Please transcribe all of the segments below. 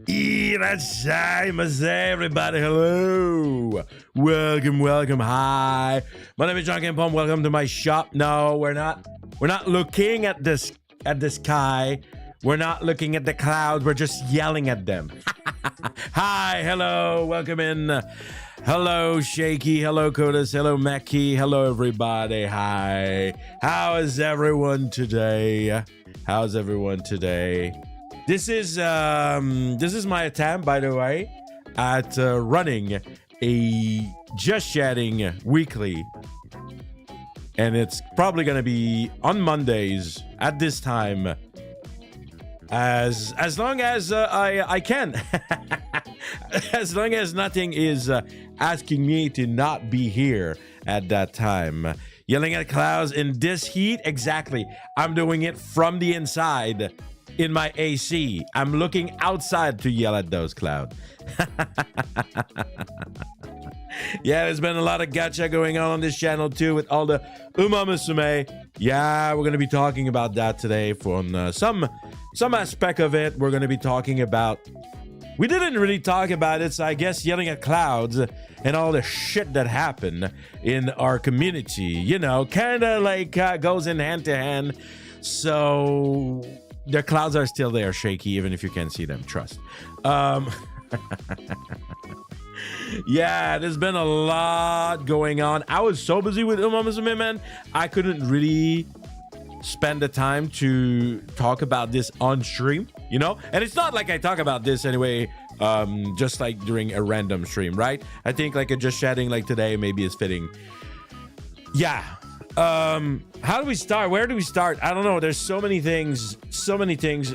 Irashaimase, everybody. Hello. Welcome. Hi. My name is Janken Pomme. Welcome to my shop. No, we're not looking at the sky. We're not looking at the clouds. We're just yelling at them. Hi. Hello. Welcome in. Hello, Shaky. Hello, Kodas. Hello, Mackie. Hello, everybody. Hi. How is everyone today? This is my attempt, by the way, at running a Just Chatting weekly, and it's probably gonna be on Mondays at this time, as long as I can, as long as nothing is asking me to not be here at that time. Yelling at clouds in this heat, exactly. I'm doing it from the inside. In my AC, I'm looking outside to yell at those clouds. Yeah, there's been a lot of gacha going on this channel too, with all the Musume. Yeah, we're gonna be talking about that today. From some aspect of it, we're gonna be talking about. We didn't really talk about it, so I guess yelling at clouds and all the shit that happened in our community, you know, kind of like goes in hand to hand. So. The clouds are still there, Shaky, even if you can't see them. Trust. Yeah, there's been a lot going on. I was so busy with Musume, man. I couldn't really spend the time to talk about this on stream, you know? And it's not like I talk about this anyway, just like during a random stream, right? I think like a Just Chatting like today maybe is fitting. Yeah. How do we start? Where do we start? I don't know. There's so many things.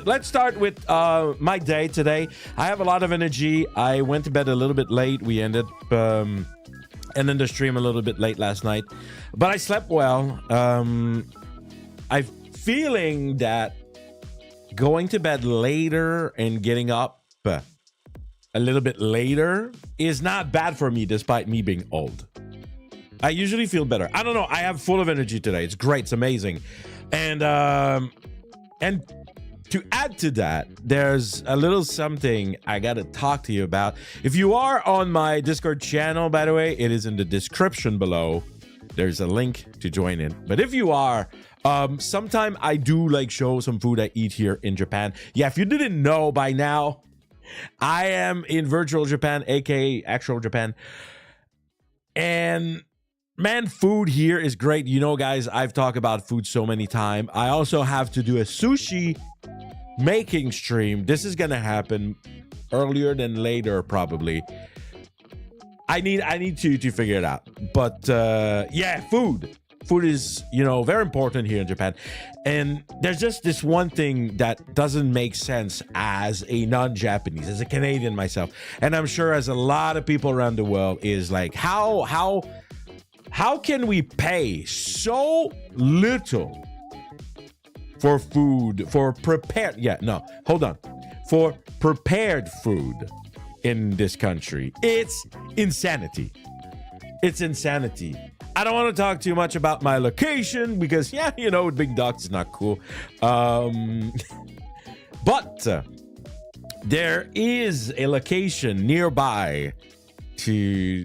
Let's start with my day today. I have a lot of energy. I went to bed a little bit late. We ended ended the stream a little bit late last night, but I slept well. I'm feeling that going to bed later and getting up a little bit later is not bad for me, despite me being old. I usually feel better. I don't know. I have full of energy today. It's great. It's amazing. And to add to that, there's a little something I got to talk to you about. If you are on my Discord channel, by the way, it is in the description below. There's a link to join in. But if you are, sometime I do like show some food I eat here in Japan. Yeah, if you didn't know by now, I am in virtual Japan, aka actual Japan. And man, food here is great. You know, guys, I've talked about food so many times. I also have to do a sushi making stream. This is gonna happen earlier than later, probably. I need to figure it out. But yeah, food is, you know, very important here in Japan. And there's just this one thing that doesn't make sense as a non-Japanese, as a Canadian myself, and I'm sure as a lot of people around the world, is like how can we pay so little for food, for prepared food in this country? It's insanity. I don't want to talk too much about my location because, yeah, you know, with big dogs is not cool. But there is a location nearby to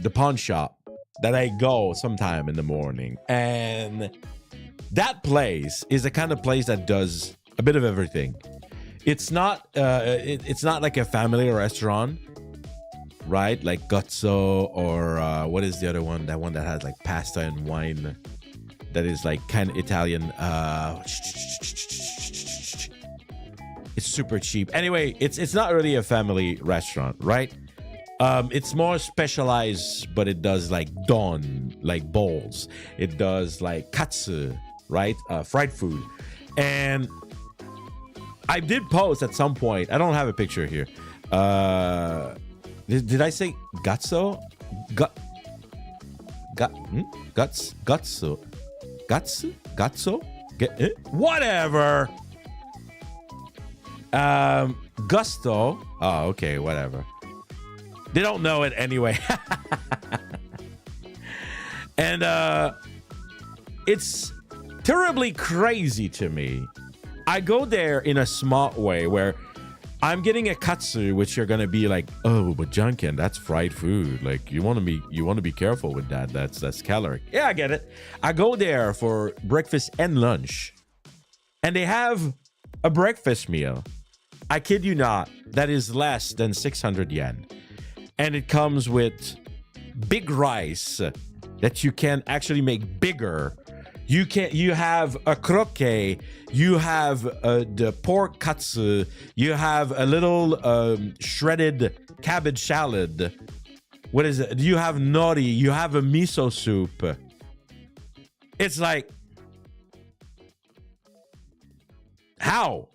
the pawn shop that I go sometime in the morning, and that place is the kind of place that does a bit of everything. It's not like a family restaurant, right? Like Gozzo or what is the other one? That one that has like pasta and wine, that is like kind of Italian. It's super cheap. Anyway, it's not really a family restaurant, right? It's more specialized, but it does like don, like bowls. It does like katsu, right? Fried food. And I did post at some point. I don't have a picture here. Did I say gutso? Gutso? Whatever. Gusto. Oh, okay, whatever. They don't know it anyway. And it's terribly crazy to me. I go there in a smart way where I'm getting a katsu, which you're gonna be like, oh, but Janken, that's fried food. Like you want to be careful with that. That's caloric. Yeah, I get it. I go there for breakfast and lunch, and they have a breakfast meal. I kid you not, that is less than 600 yen, and it comes with big rice that you can actually make bigger. You have a croquet, you have the pork katsu, you have a little shredded cabbage salad. What is it? You have nori, you have a miso soup. It's like, how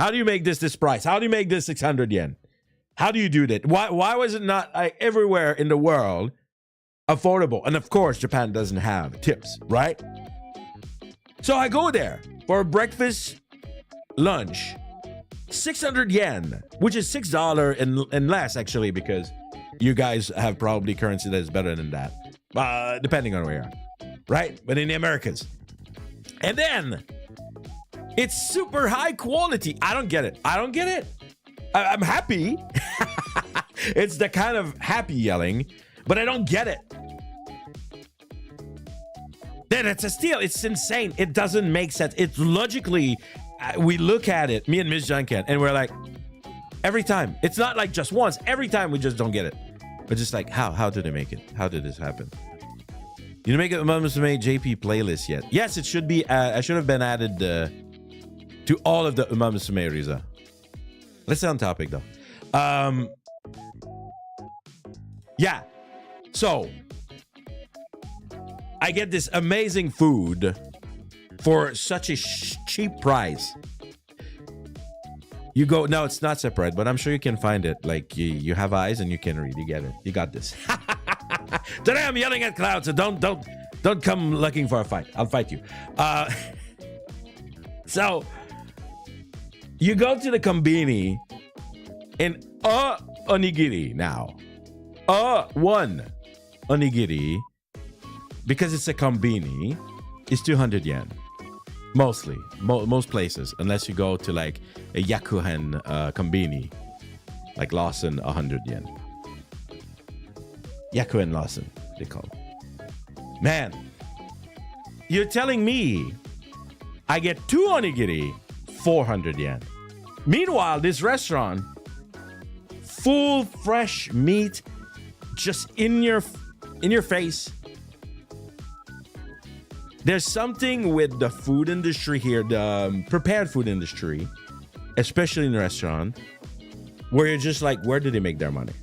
do you make this price? How do you make this 600 yen? How do you do that? Why was it not like everywhere in the world affordable? And of course, Japan doesn't have tips, right? So I go there for breakfast, lunch, 600 yen, which is $6 and less, actually, because you guys have probably currency that is better than that, depending on where you are, right? But in the Americas. And then it's super high quality. I don't get it. I'm happy. It's the kind of happy yelling, but I don't get it. Then it's a steal. It's insane. It doesn't make sense. It's logically, we look at it, me and Miss Janken, and we're like, every time. It's not like just once. Every time we just don't get it. We're just like, how did they make it? How did this happen? You didn't make a Mom's Made JP playlist yet. Yes, it should be. I should have been added to all of the Mom's Made, Riza. Let's stay on topic though. Yeah. So I get this amazing food for such a cheap price. You go, no, it's not separate, but I'm sure you can find it. Like you have eyes and you can read. You get it. You got this. Today I'm yelling at clouds, so don't come looking for a fight. I'll fight you. So you go to the kombini and onigiri now. One onigiri, because it's a kombini, is 200 yen. Mostly. Most places. Unless you go to like a Yakuhen kombini. Like Lawson, 100 yen. Yakuhen Lawson, they call it. Man, you're telling me I get 2 onigiri, 400 yen. Meanwhile, this restaurant, full fresh meat, just in your face. There's something with the food industry here, the prepared food industry, especially in the restaurant, where you're just like, where did they make their money?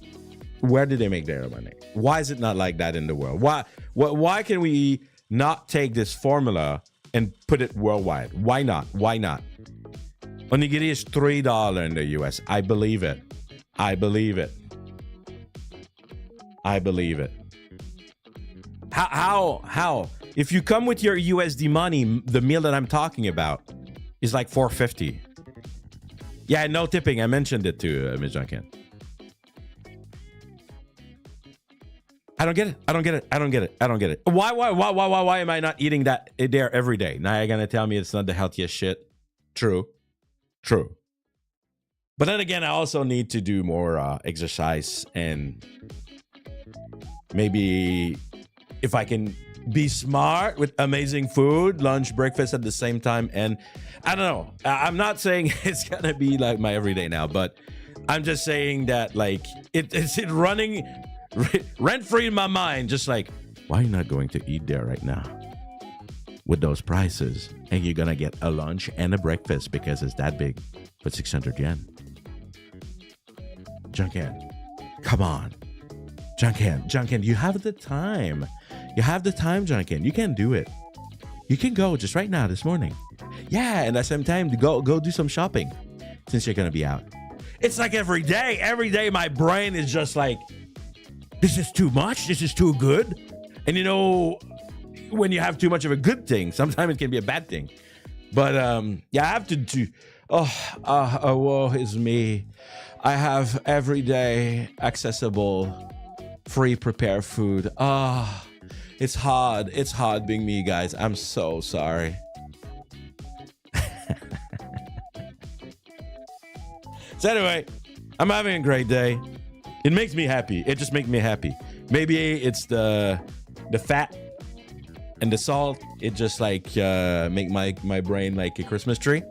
Where did they make their money? Why is it not like that in the world? Why can we not take this formula and put it worldwide? Why not? Why not? Onigiri is $3 in the US. I believe it. I believe it. I believe it. How? If you come with your USD money, the meal that I'm talking about is like $4.50. Yeah, no tipping. I mentioned it to Ms. Janken. I don't get it. Why am I not eating that there every day? Now you're gonna tell me it's not the healthiest shit. True. But then again, I also need to do more exercise, and maybe if I can be smart with amazing food, lunch, breakfast at the same time. And I don't know. I'm not saying it's gonna be like my everyday now, but I'm just saying that like it's running rent-free in my mind, just like, why are you not going to eat there right now with those prices? And you're gonna get a lunch and a breakfast because it's that big for 600 yen. Janken, come on. Janken, you have the time. You have the time, Janken. You can do it. You can go just right now, this morning. Yeah, and at some time to go do some shopping since you're gonna be out. It's like every day my brain is just like, this is too much, this is too good. And you know, when you have too much of a good thing, sometimes it can be a bad thing. But yeah, I have to do, woe is me. I have everyday accessible, free prepared food. It's hard being me, guys. I'm so sorry. So anyway, I'm having a great day. It makes me happy. It just makes me happy. Maybe it's the fat and the salt. It just like make my brain like a Christmas tree.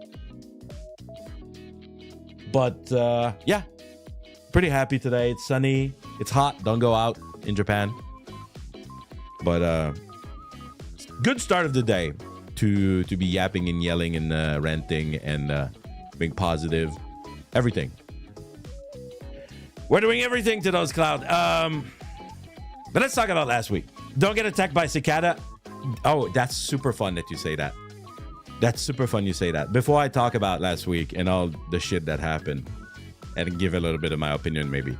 But yeah, pretty happy today. It's sunny. It's hot. Don't go out in Japan. But good start of the day to be yapping and yelling and ranting and being positive. Everything. We're doing everything to those clouds. But let's talk about last week. Don't get attacked by cicada. Oh, that's super fun that you say that. That's super fun you say that. Before I talk about last week and all the shit that happened and give a little bit of my opinion maybe.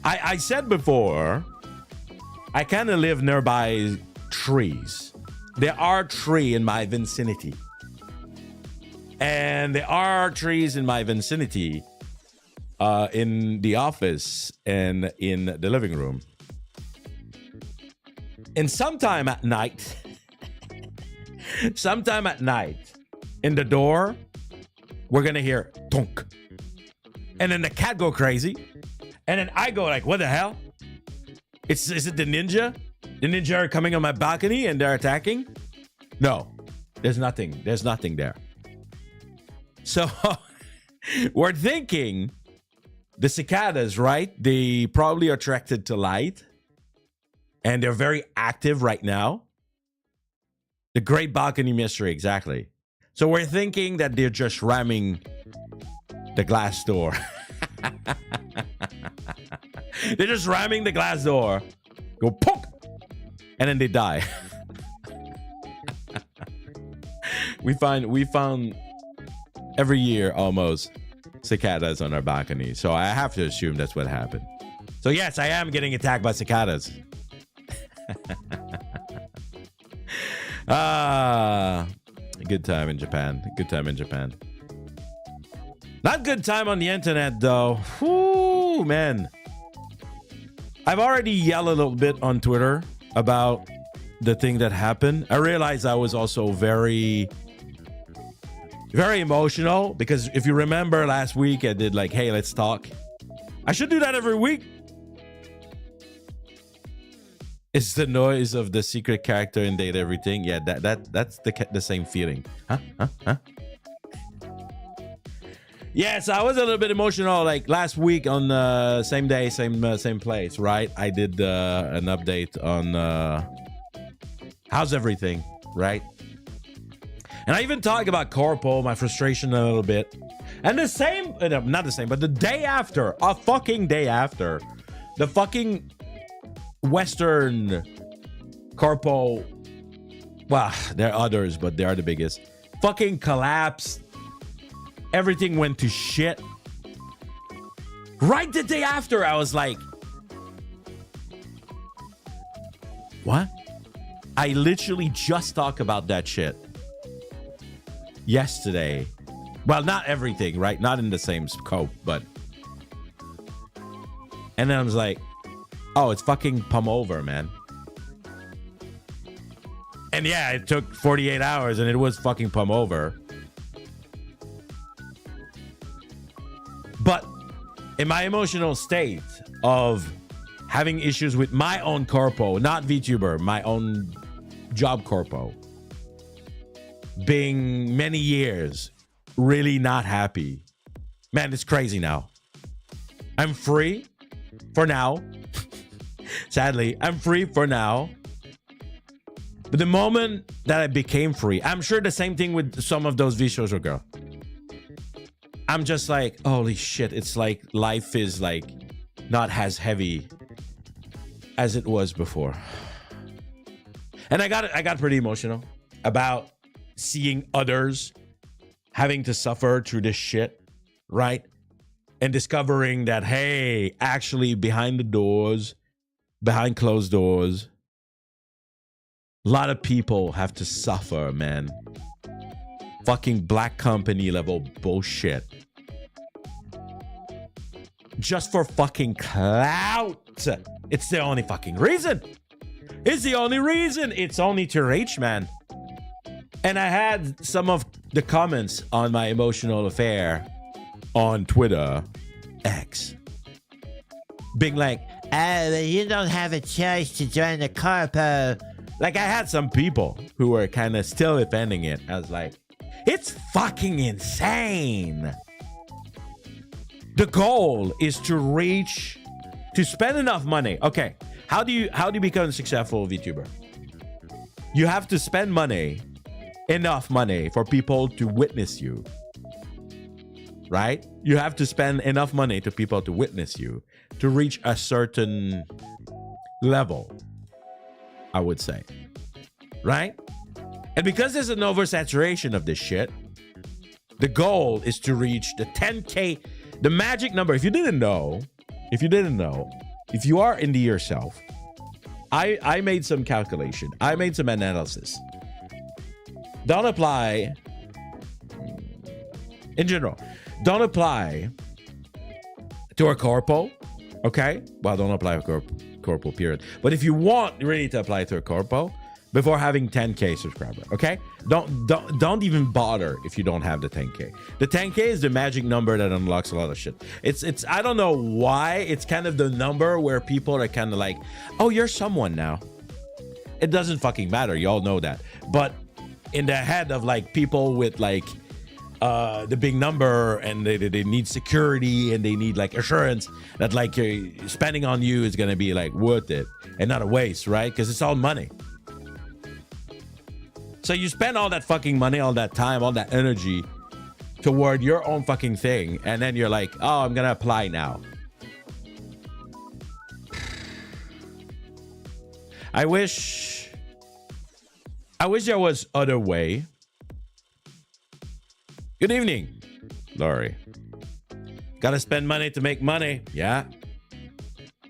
I said before, I kind of live nearby trees. There are trees in my vicinity. And there are trees in my vicinity in the office and in the living room. And sometime at night, in the door, we're going to hear tonk. And then the cat go crazy. And then I go like, what the hell? Is it the ninja? The ninja are coming on my balcony and they're attacking? No, there's nothing. There's nothing there. So we're thinking the cicadas, right? They probably are attracted to light. And they're very active right now. The great balcony mystery, exactly. So we're thinking that they're just ramming the glass door. They're just ramming the glass door. Go poke. And then they die. We found every year almost cicadas on our balcony. So I have to assume that's what happened. So yes, I am getting attacked by cicadas. Good time in Japan. Good time in Japan. Not good time on the internet though. Whoo, man. I've already yelled a little bit on Twitter about the thing that happened. I realized I was also very emotional because if you remember last week, I did like, hey, let's talk. I should do that every week. It's the noise of the secret character in Date Everything. Yeah, that's the same feeling. Huh? Yeah, so I was a little bit emotional like last week on the same day, same place, right? I did an update on how's everything, right? And I even talked about Corpo, my frustration a little bit. And the same, not the same, but the day after, a fucking day after, the fucking Western Corpo, well, there are others, but they are the biggest, fucking collapsed. Everything went to shit. Right the day after, I was like, what? I literally just talked about that shit yesterday. Well, not everything, right? Not in the same scope, but. And then I was like, oh, it's fucking Pomme over, man. And yeah, it took 48 hours and it was fucking Pomme over. But in my emotional state of having issues with my own corpo, not VTuber, my own job corpo, being many years really not happy. Man, it's crazy now. I'm free for now. Sadly, I'm free for now. But the moment that I became free, I'm sure the same thing with some of those V-shows girl. I'm just like, holy shit, it's like life is like not as heavy as it was before. And I got pretty emotional about seeing others having to suffer through this shit, right? And discovering that, hey, actually behind the doors, behind closed doors, a lot of people have to suffer, man. Fucking black company level bullshit. Just for fucking clout. It's the only fucking reason. It's the only reason. It's only to reach, man. And I had some of the comments on my emotional affair on Twitter, X, being like, "Oh, you don't have a choice to join the corpo." Like, I had some people who were kind of still defending it. I was like, it's fucking insane. The goal is to spend enough money. Okay, how do you become a successful VTuber? You have to spend money, enough money for people to witness you. Right? You have to spend enough money to people to witness you to reach a certain level, I would say. Right? And because there's an oversaturation of this shit, the goal is to reach the 10K, the magic number. If you didn't know, if you are into yourself, I made some calculation. I made some analysis. Don't apply, in general, don't apply to a corpo, okay? Well, don't apply to a corpo, period. But if you want really to apply to a corpo, before having 10K subscriber, okay? Don't even bother if you don't have the 10K. The 10K is the magic number that unlocks a lot of shit. It's I don't know why. It's kind of the number where people are kind of like, oh, you're someone now. It doesn't fucking matter. You all know that. But in the head of like people with like the big number, and they need security and they need like assurance that like spending on you is gonna be like worth it and not a waste, right? Because it's all money. So you spend all that fucking money, all that time, all that energy toward your own fucking thing, and then you're like, oh, I'm gonna apply now. I wish there was other way. Good evening, Laurie. Gotta spend money to make money. Yeah.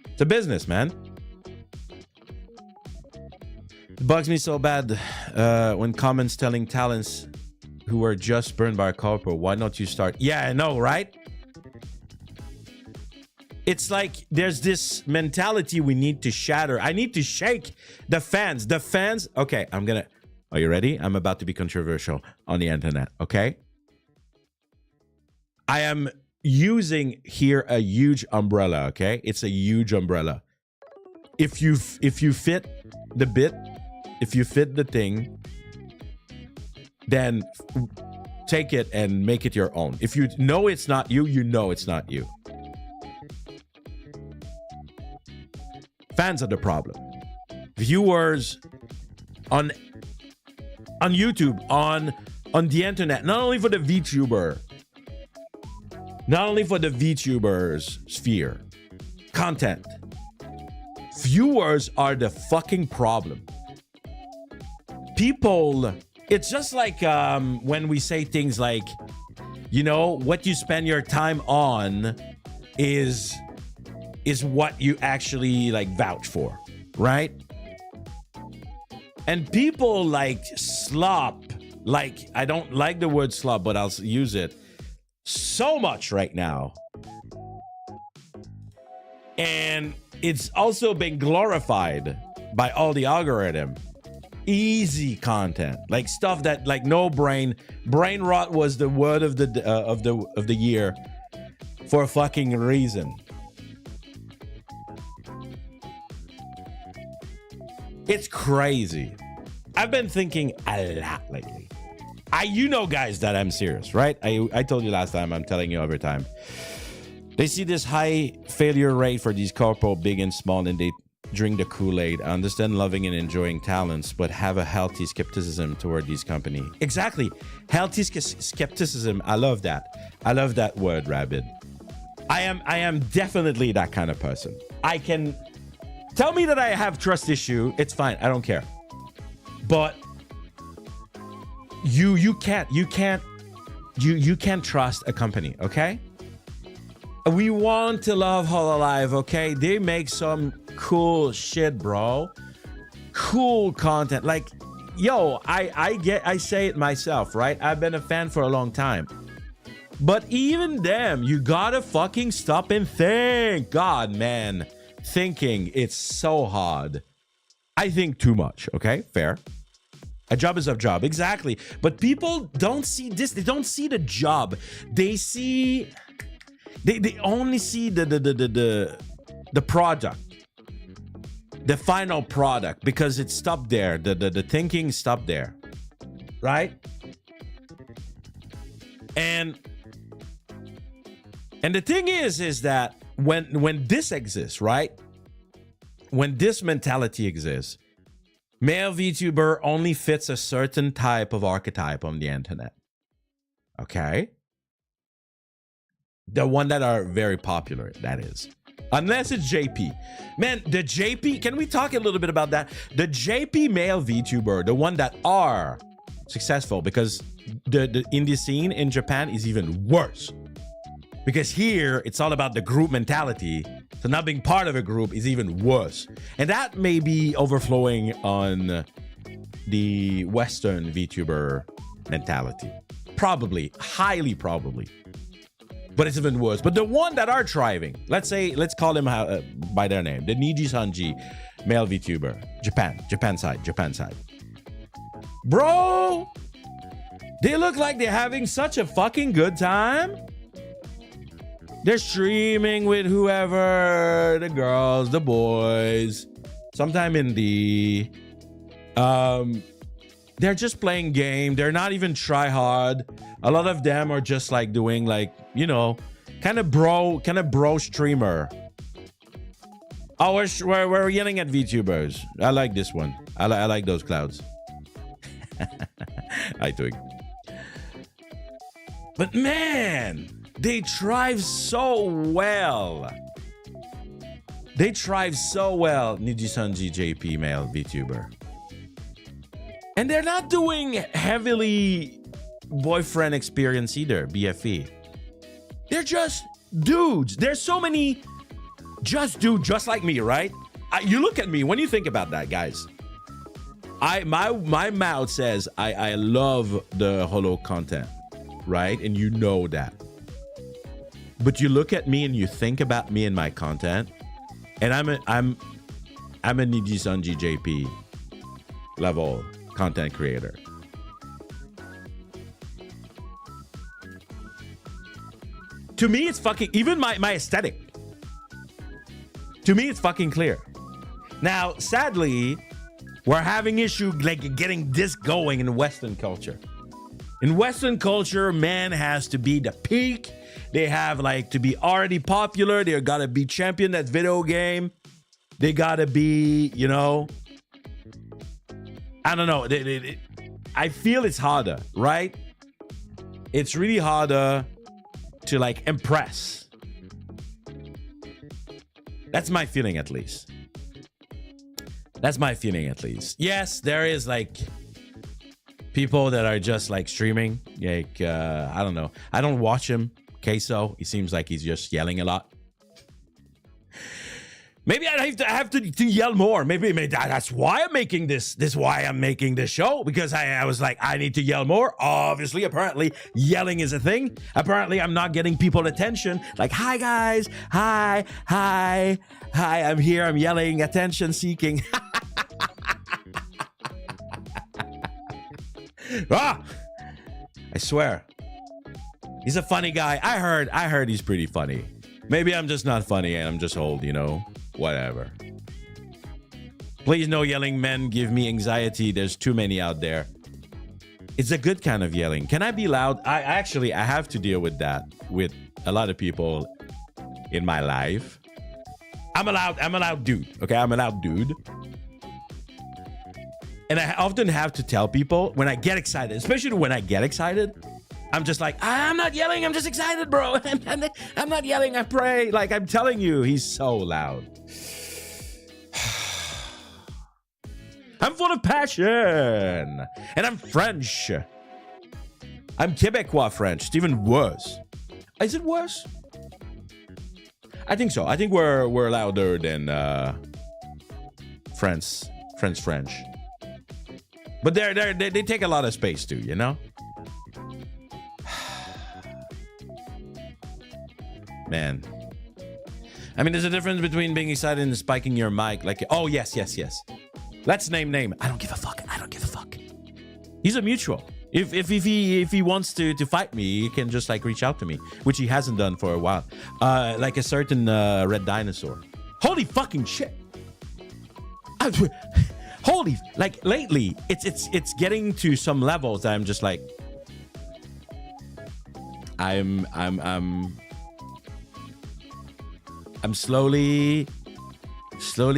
It's a business, man. It bugs me so bad when comments telling talents who were just burned by a corpo, why don't you start? Yeah, I know, right? It's like there's this mentality we need to shatter. I need to shake the fans. The fans. Okay, are you ready? I'm about to be controversial on the internet, okay? I am using here a huge umbrella, okay? It's a huge umbrella. If you fit the bit, if you fit the thing, then take it and make it your own. If you know it's not you, you know it's not you. Fans are the problem. Viewers on YouTube, on the internet, not only for the VTuber, not only for the VTubers sphere, content. Viewers are the fucking problem. People, it's just like when we say things like, you know, what you spend your time on is what you actually like vouch for, right? And people like slop, like, I don't like the word slop, but I'll use it so much right now. And it's also been glorified by all the algorithm. Easy content, like stuff that like no brain rot was the word of the year for a fucking reason. It's crazy. I've been thinking a lot lately. You know, guys, that I'm serious, right? I told you last time, I'm telling you every time. They see this high failure rate for these corpo, big and small, and they drink the Kool-Aid. I understand loving and enjoying talents, but have a healthy skepticism toward these companies. Exactly. Healthy skepticism. I love that. I love that word, Rabbit. I am definitely that kind of person. I can tell me that I have trust issue. It's fine. I don't care. But you can't trust a company, okay? We want to love Hololive, okay? They make some cool shit, bro. Cool content. Like, yo, I say it myself, right? I've been a fan for a long time. But even them, you gotta fucking stop and think. God, man. Thinking, it's so hard. I think too much, okay? Fair. A job is a job, exactly. But people don't see this. They don't see the job. They see, they only see the product, the final product, because it stopped there. The thinking stopped there, right? And the thing is that when this exists, right? When this mentality exists, male VTuber only fits a certain type of archetype on the internet. Okay? The one that are very popular, that is. Unless it's JP. Man, the JP, can we talk a little bit about that? The JP male VTuber, the one that are successful, because the indie scene in Japan is even worse. Because here, it's all about the group mentality. So not being part of a group is even worse. And that may be overflowing on the Western VTuber mentality. Probably, highly probably. But it's even worse. But the one that are thriving, let's call them by their name, the Niji Sanji male VTuber, Japan side. Bro, they look like they're having such a fucking good time. They're streaming with whoever, the girls, the boys, sometime in the... they're just playing game. They're not even try hard. A lot of them are just like doing like, you know, kind of bro streamer. Oh, we're yelling at VTubers. I like this one. I like those clouds. I twig. But man... they thrive so well. They thrive so well, Nijisanji JP male VTuber. And they're not doing heavily boyfriend experience either, BFE. They're just dudes. There's so many just dudes just like me, right? You look at me, when you think about that, guys. My mouth says I love the holo content, right? And you know that. But you look at me and you think about me and my content, and I'm a Nijisanji JP level content creator. To me, it's fucking, even my aesthetic. To me, it's fucking clear. Now, sadly, we're having issue like getting this going in Western culture. In Western culture, man has to be the peak. They have like to be already popular. They gotta be champion that video game. They gotta be, you know, I don't know. I feel it's harder, right? It's really harder to like impress. That's my feeling, at least. That's my feeling, at least. Yes, there is like people that are just like streaming. Like, I don't know. I don't watch him. Queso, he seems like he's just yelling a lot. Maybe I have to yell more. Maybe that's why I'm making this. This is why I'm making this show, because I was like, I need to yell more. Obviously, apparently, yelling is a thing. Apparently, I'm not getting people attention. Like, hi guys, hi, I'm here. I'm yelling, attention seeking. Ah, I swear. He's a funny guy. I heard he's pretty funny. Maybe I'm just not funny and I'm just old, you know? Whatever. Please, no yelling men give me anxiety. There's too many out there. It's a good kind of yelling. Can I be loud? I have to deal with that with a lot of people in my life. I'm a loud dude. Okay, I'm a loud dude. And I often have to tell people when I get excited, especially when I get excited, I'm just like, I'm not yelling. I'm just excited, bro. I'm not yelling. I pray. Like, I'm telling you, he's so loud. I'm full of passion. And I'm French. I'm Quebecois French. It's even worse. Is it worse? I think so. I think we're louder than French. But they take a lot of space too, you know? Man. I mean, there's a difference between being excited and spiking your mic. Like, oh, yes. Let's name. I don't give a fuck. He's a mutual. If he wants to fight me, he can just like reach out to me, which he hasn't done for a while. Like a certain red dinosaur. Holy fucking shit! Holy, like lately, it's getting to some levels that I'm just like, I'm slowly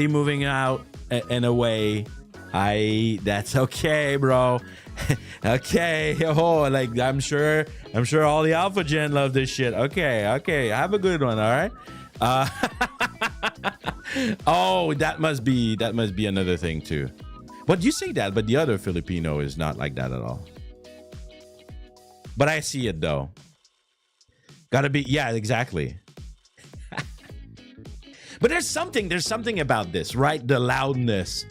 moving out and away. That's okay, bro. Okay, oh, like I'm sure all the alpha gen love this shit. Okay, have a good one. All right. Oh, that must be another thing too. But you say that, but the other Filipino is not like that at all. But I see it though. Gotta be, yeah, exactly. But there's something about this, right? The loudness,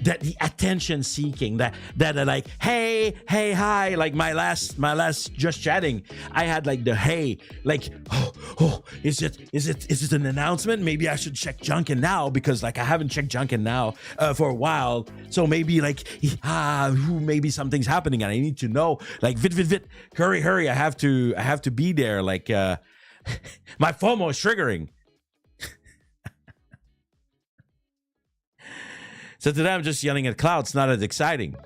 that the attention seeking, that like, hey, hi, like my last just chatting, I had like the hey, like, oh, is it an announcement? Maybe I should check Janken now, because like I haven't checked Janken now for a while, so maybe like maybe something's happening and I need to know, like vit, hurry, I have to be there, like my FOMO is triggering. So today I'm just yelling at clouds, not as exciting.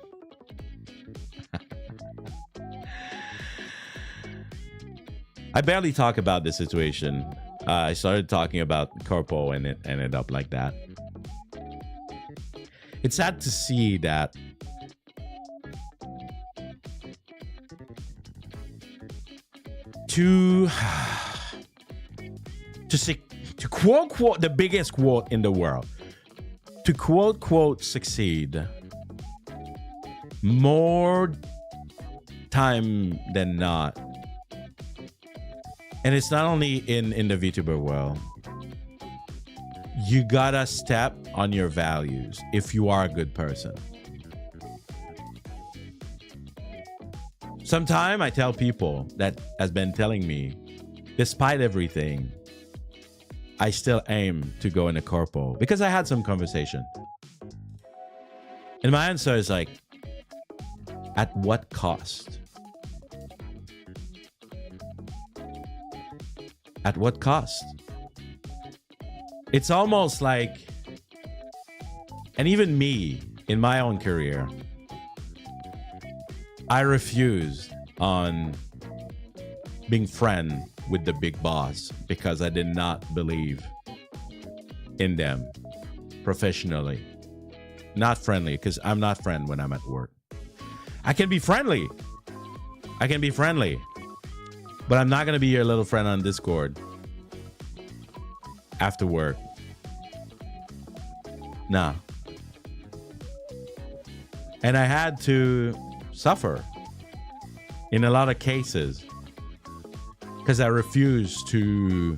I barely talk about this situation. I started talking about Corpo and it ended up like that. It's sad to see that to quote the biggest quote in the world, to quote succeed more time than not, and it's not only in the VTuber world, you gotta step on your values if you are a good person. Sometime I tell people that has been telling me, despite everything, I still aim to go in a corpo, because I had some conversation. And my answer is like, at what cost? At what cost? It's almost like, and even me in my own career, I refused on being friend with the big boss because I did not believe in them professionally. Not friendly, because I'm not friend when I'm at work. I can be friendly, but I'm not gonna be your little friend on Discord after work. Nah. And I had to suffer in a lot of cases because I refused to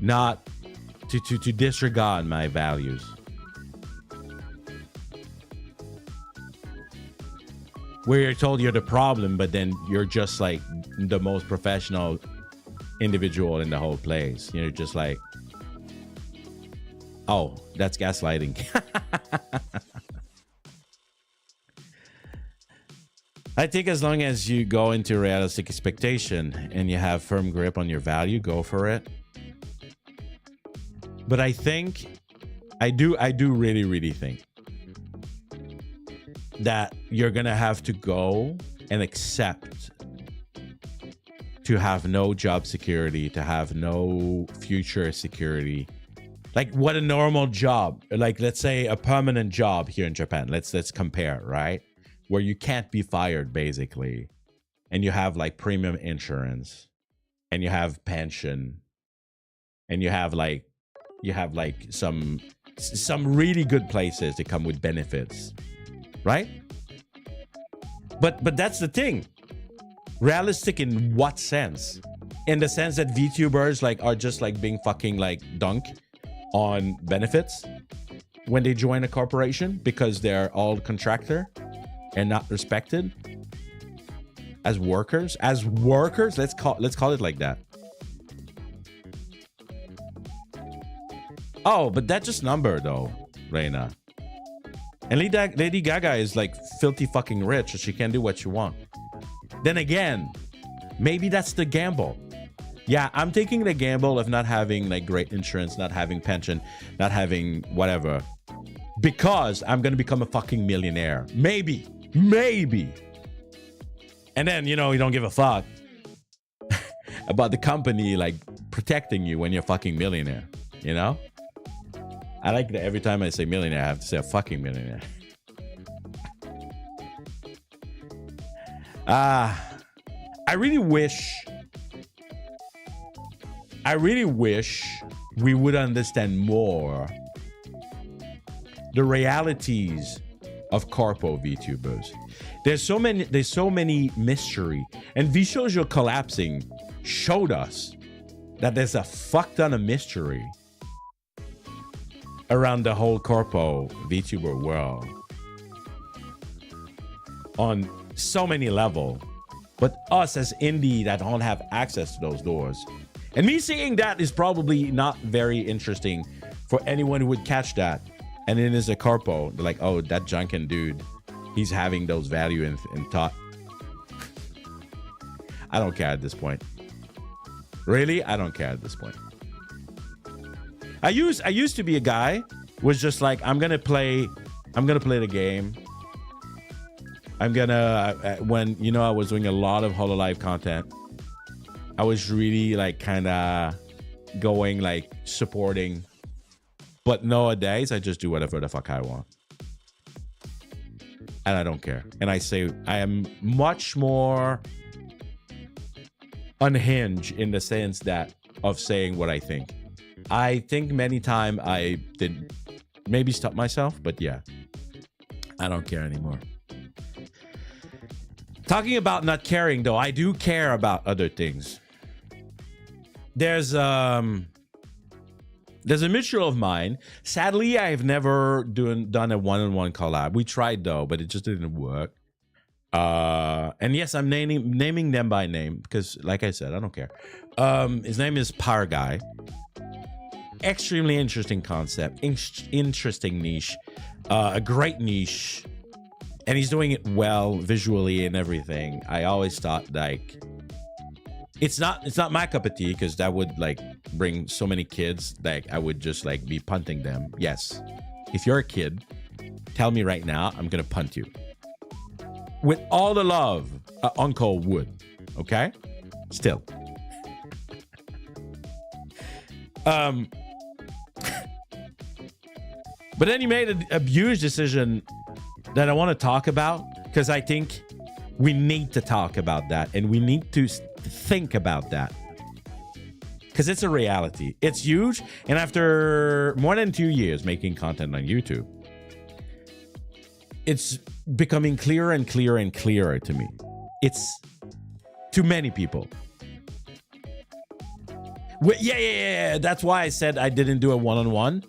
not to disregard my values. Where you're told you're the problem, but then you're just like the most professional individual in the whole place. You're just like, oh, that's gaslighting. I think as long as you go into realistic expectation and you have firm grip on your value, go for it. But I think, I do really think that you're gonna have to go and accept to have no job security, to have no future security. Like what a normal job, like let's say a permanent job here in Japan, let's compare, right? Where you can't be fired basically, and you have like premium insurance, and you have pension, and you have like some really good places that come with benefits, right? But that's the thing. Realistic in what sense? In the sense that VTubers like are just like being fucking like dunk on benefits when they join a corporation because they're all contractor and not respected as workers. Let's call it like that. Oh, but that's just number though, Reina. And Lady Gaga is like filthy fucking rich, so she can do what she wants. Then again, maybe that's the gamble. Yeah, I'm taking the gamble of not having like great insurance, not having pension, not having whatever, because I'm gonna become a fucking millionaire. Maybe. And then, you know, you don't give a fuck about the company like protecting you when you're a fucking millionaire, you know? I like that every time I say millionaire, I have to say a fucking millionaire. I really wish we would understand more the realities of corpo VTubers. There's so many mystery, and VShojo collapsing showed us that there's a fuck ton of mystery around the whole corpo VTuber world on so many levels. But us as indie that don't have access to those doors, and me saying that is probably not very interesting for anyone who would catch that. And it is a corpo. They're like, oh, that Janken dude, he's having those value in thought. I don't care at this point. Really, I don't care at this point. I used to be a guy who was just like, I'm gonna play the game. I'm gonna when, you know, I was doing a lot of HoloLive content, I was really like kind of going like supporting. But nowadays, I just do whatever the fuck I want. And I don't care. And I say I am much more unhinged in the sense that of saying what I think. I think many times I did maybe stop myself, but yeah, I don't care anymore. Talking about not caring though, I do care about other things. There's a mutual of mine. Sadly, I've never done a one-on-one collab. We tried though, but it just didn't work. And yes, I'm naming them by name because, like I said, I don't care. His name is Power Guy. Extremely interesting concept, interesting niche, a great niche, and he's doing it well visually and everything. I always thought like it's not my cup of tea because that would like bring so many kids, like I would just like be punting them. Yes, if you're a kid, tell me right now, I'm gonna punt you with all the love Uncle would. Okay, still. But then he made a huge decision that I want to talk about because I think we need to talk about that and we need to think about that because it's a reality. It's huge. And after more than 2 years making content on YouTube, it's becoming clearer and clearer and clearer to me. It's to many people. Yeah. That's why I said I didn't do a one-on-one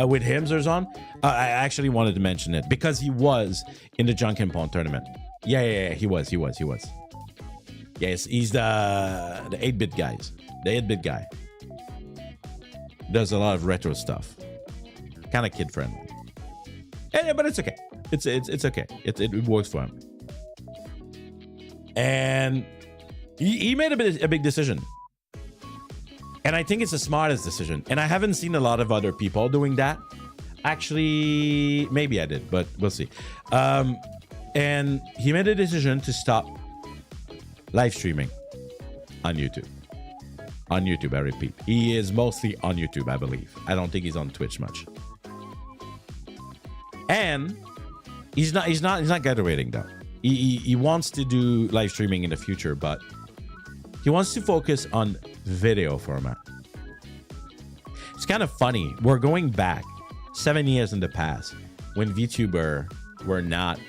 with him, Zerzon. I actually wanted to mention it because he was in the Janken Pawn tournament. Yeah, he was. Yes, he's the 8-bit guys. The 8-bit guy. Does a lot of retro stuff. Kind of kid-friendly. Yeah, but it's okay. It's okay. It works for him. And he made a big decision. And I think it's the smartest decision. And I haven't seen a lot of other people doing that. Actually, maybe I did, but we'll see. And he made a decision to stop live streaming on YouTube. On YouTube, I repeat. He is mostly on YouTube, I believe. I don't think he's on Twitch much. And he's not graduating though. He wants to do live streaming in the future, but he wants to focus on video format. It's kind of funny. We're going back 7 years in the past when VTuber were not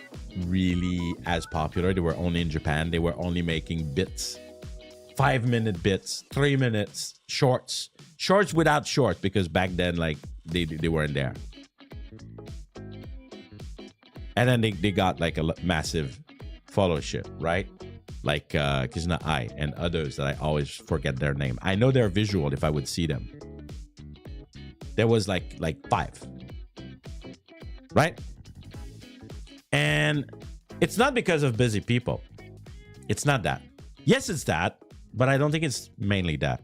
really as popular. They were only in Japan. They were only making bits, 5-minute bits, 3 minutes, shorts without shorts because back then like they weren't there. And then they got like a massive followership, right? Like Kizuna Ai and others that I always forget their name. I know they're visual if I would see them. There was like 5, right? And it's not because of busy people. It's not that. Yes, it's that, but I don't think it's mainly that.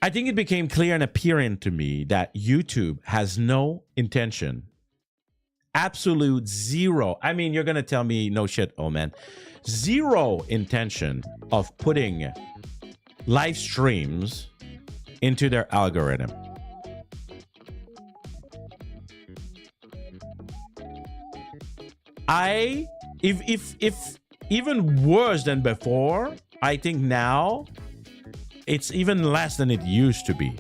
I think it became clear and apparent to me that YouTube has no intention, absolute zero. I mean, you're going to tell me, no shit, oh man, zero intention of putting live streams into their algorithm. If even worse than before, I think now it's even less than it used to be.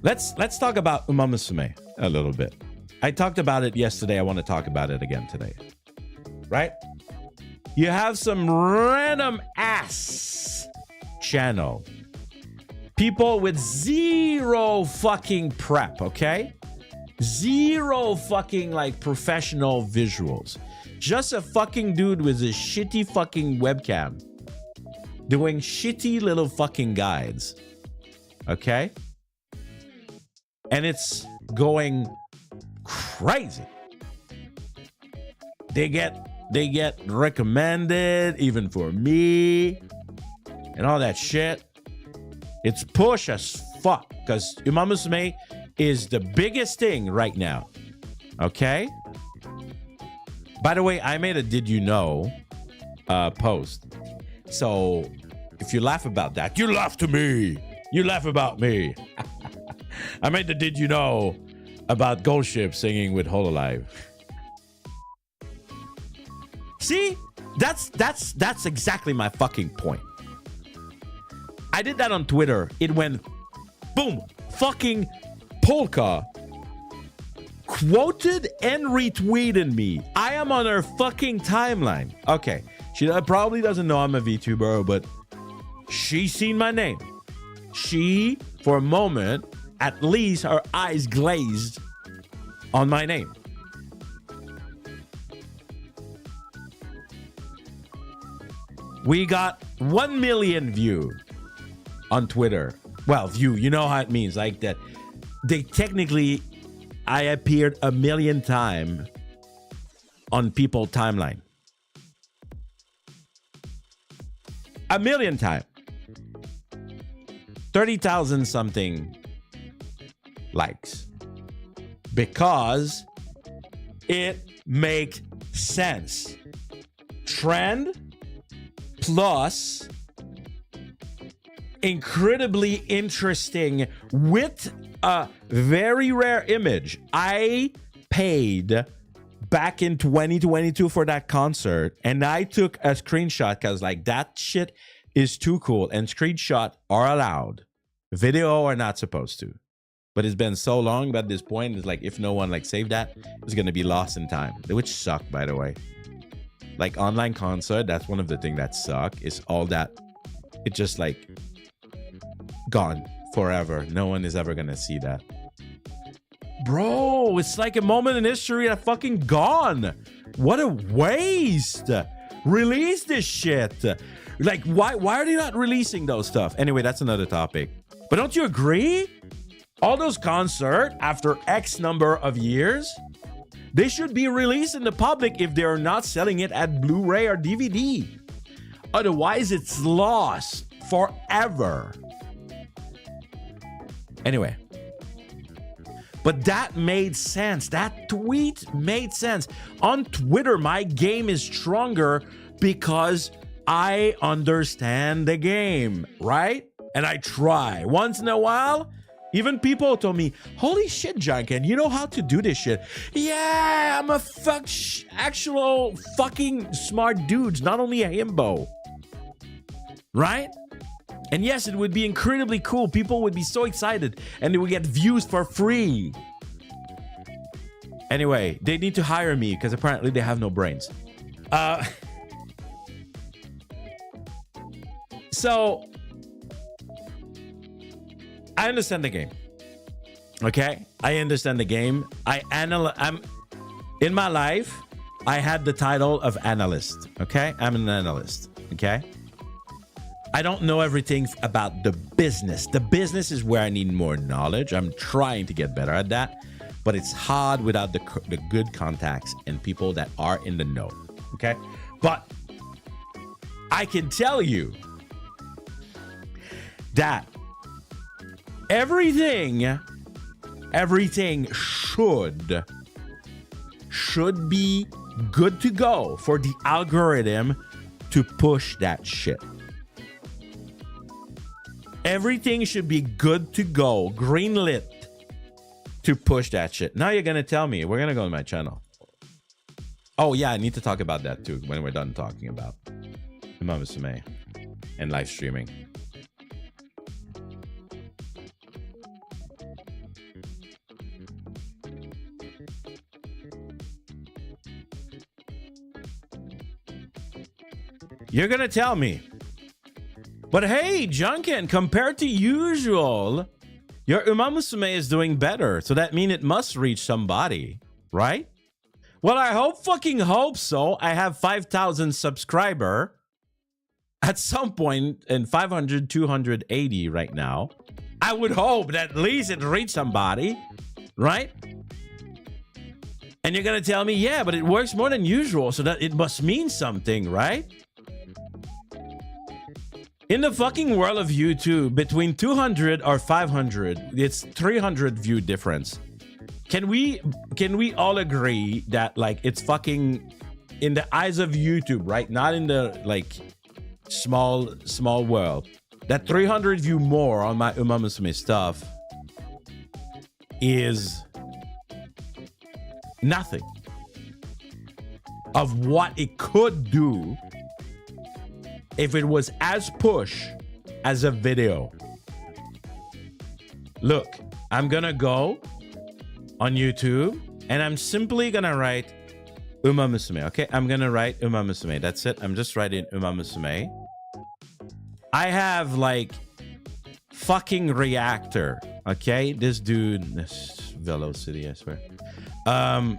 Let's talk about Uma Musume a little bit. I talked about it yesterday. I want to talk about it again today. Right? You have some random ass channel. People with zero fucking prep, okay? Zero fucking like professional visuals. Just a fucking dude with a shitty fucking webcam doing shitty little fucking guides. Okay? And it's going crazy. They get recommended even for me and all that shit. It's push as fuck because Uma Musume is the biggest thing right now. Okay? By the way, I made a did you know post. So if you laugh about that, you laugh to me. You laugh about me. I made the did you know about Gold Ship singing with Hololive. See? That's exactly my fucking point. I did that on Twitter. It went boom, fucking Polka quoted and retweeted me. I am on her fucking timeline. Okay, she probably doesn't know I'm a VTuber, but she's seen my name. She, for a moment, at least her eyes glazed on my name. We got 1 million view on Twitter. Well, view, you know how it means, like that. They technically, I appeared 1 million times on people's timeline. 1 million times. 30,000 something likes. Because it makes sense. Trend plus incredibly interesting with a very rare image. I paid back in 2022 for that concert and I took a screenshot because like that shit is too cool and screenshots are allowed. Video are not supposed to. But it's been so long that at this point it's like if no one like saved that, it's gonna be lost in time. Which suck, by the way. Like online concert, that's one of the things that suck is all that it just like gone forever. No one is ever gonna see that. Bro, it's like a moment in history that fucking gone. What a waste. Release this shit. Like, why are they not releasing those stuff? Anyway, that's another topic. But don't you agree? All those concerts, after X number of years, they should be released in the public if they're not selling it at Blu-ray or DVD. Otherwise, it's lost forever. Anyway. But that made sense. That tweet made sense. On Twitter, my game is stronger because I understand the game, right? And I try. Once in a while, even people told me, holy shit, Janken, you know how to do this shit. Yeah, I'm a actual fucking smart dude, not only a himbo. Right? And yes, it would be incredibly cool. People would be so excited and they would get views for free. Anyway, they need to hire me because apparently they have no brains. So, I understand the game. Okay? I understand the game. I'm in my life, I had the title of analyst. Okay? I'm an analyst. Okay? I don't know everything about the business. The business is where I need more knowledge. I'm trying to get better at that. but it's hard without the good contacts and people that are in the know. Okay, but I can tell you that everything should be good to go for the algorithm to push that shit. Everything should be good to go, greenlit to push that shit. Now you're gonna tell me, we're gonna go to my channel. Oh yeah, I need to talk about that too when we're done talking about Pomme and live streaming. You're gonna tell me, but hey, Janken, compared to usual, your Pomme is doing better. So that means it must reach somebody, right? Well, I fucking hope so. I have 5,000 subscriber at some point, and 500, 280 right now. I would hope that at least it reached somebody, right? And you're gonna tell me, yeah, but it works more than usual, so that it must mean something, right? In the fucking world of YouTube, between 200 or 500, it's 300 view difference. Can we all agree that like it's fucking in the eyes of YouTube, right? Not in the like small world. That 300 view more on my Pomme stuff is nothing of what it could do if it was as push as a video. Look, I'm gonna go on YouTube and I'm simply gonna write Pomme, okay? I'm gonna write Pomme. That's it. I'm just writing Pomme. I have like fucking reactor, okay? This dude, this velocity, I swear. I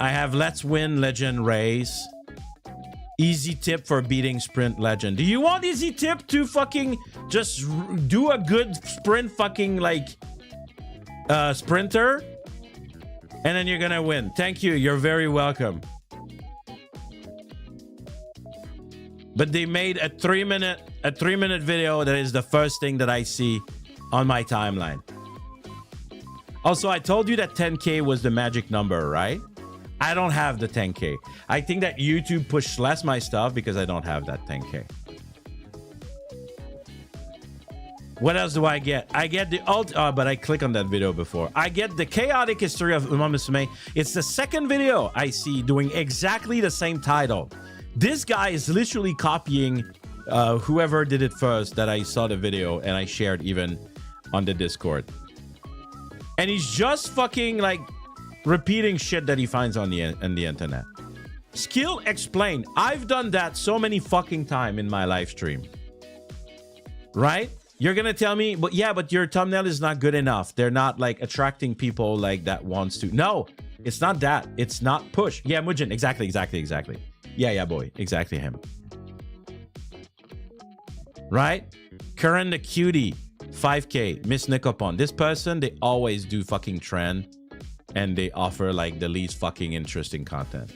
have Let's Win Legend Race. Easy tip for beating sprint legend. Do you want easy tip to fucking just do a good sprint fucking like sprinter and then you're gonna win? Thank you, you're very welcome. But they made a 3-minute video that is the first thing that I see on my timeline. Also, I told you that 10K was the magic number, right? I don't have the 10K. I think that YouTube pushed less my stuff because I don't have that 10K. What else do I get? I get the but I click on that video before. I get the chaotic history of Pomme. It's the second video I see doing exactly the same title. This guy is literally copying whoever did it first that I saw the video and I shared even on the Discord. And he's just fucking like repeating shit that he finds on the internet. Skill explained. I've done that so many fucking time in my live stream. Right? You're gonna tell me, but yeah, but your thumbnail is not good enough. They're not like attracting people like that wants to. No, it's not that. It's not push. Yeah, Mujin. Exactly. Yeah, boy. Exactly him. Right? Current the cutie. 5K. Miss Nikopon. This person, they always do fucking trend. And they offer like the least fucking interesting content.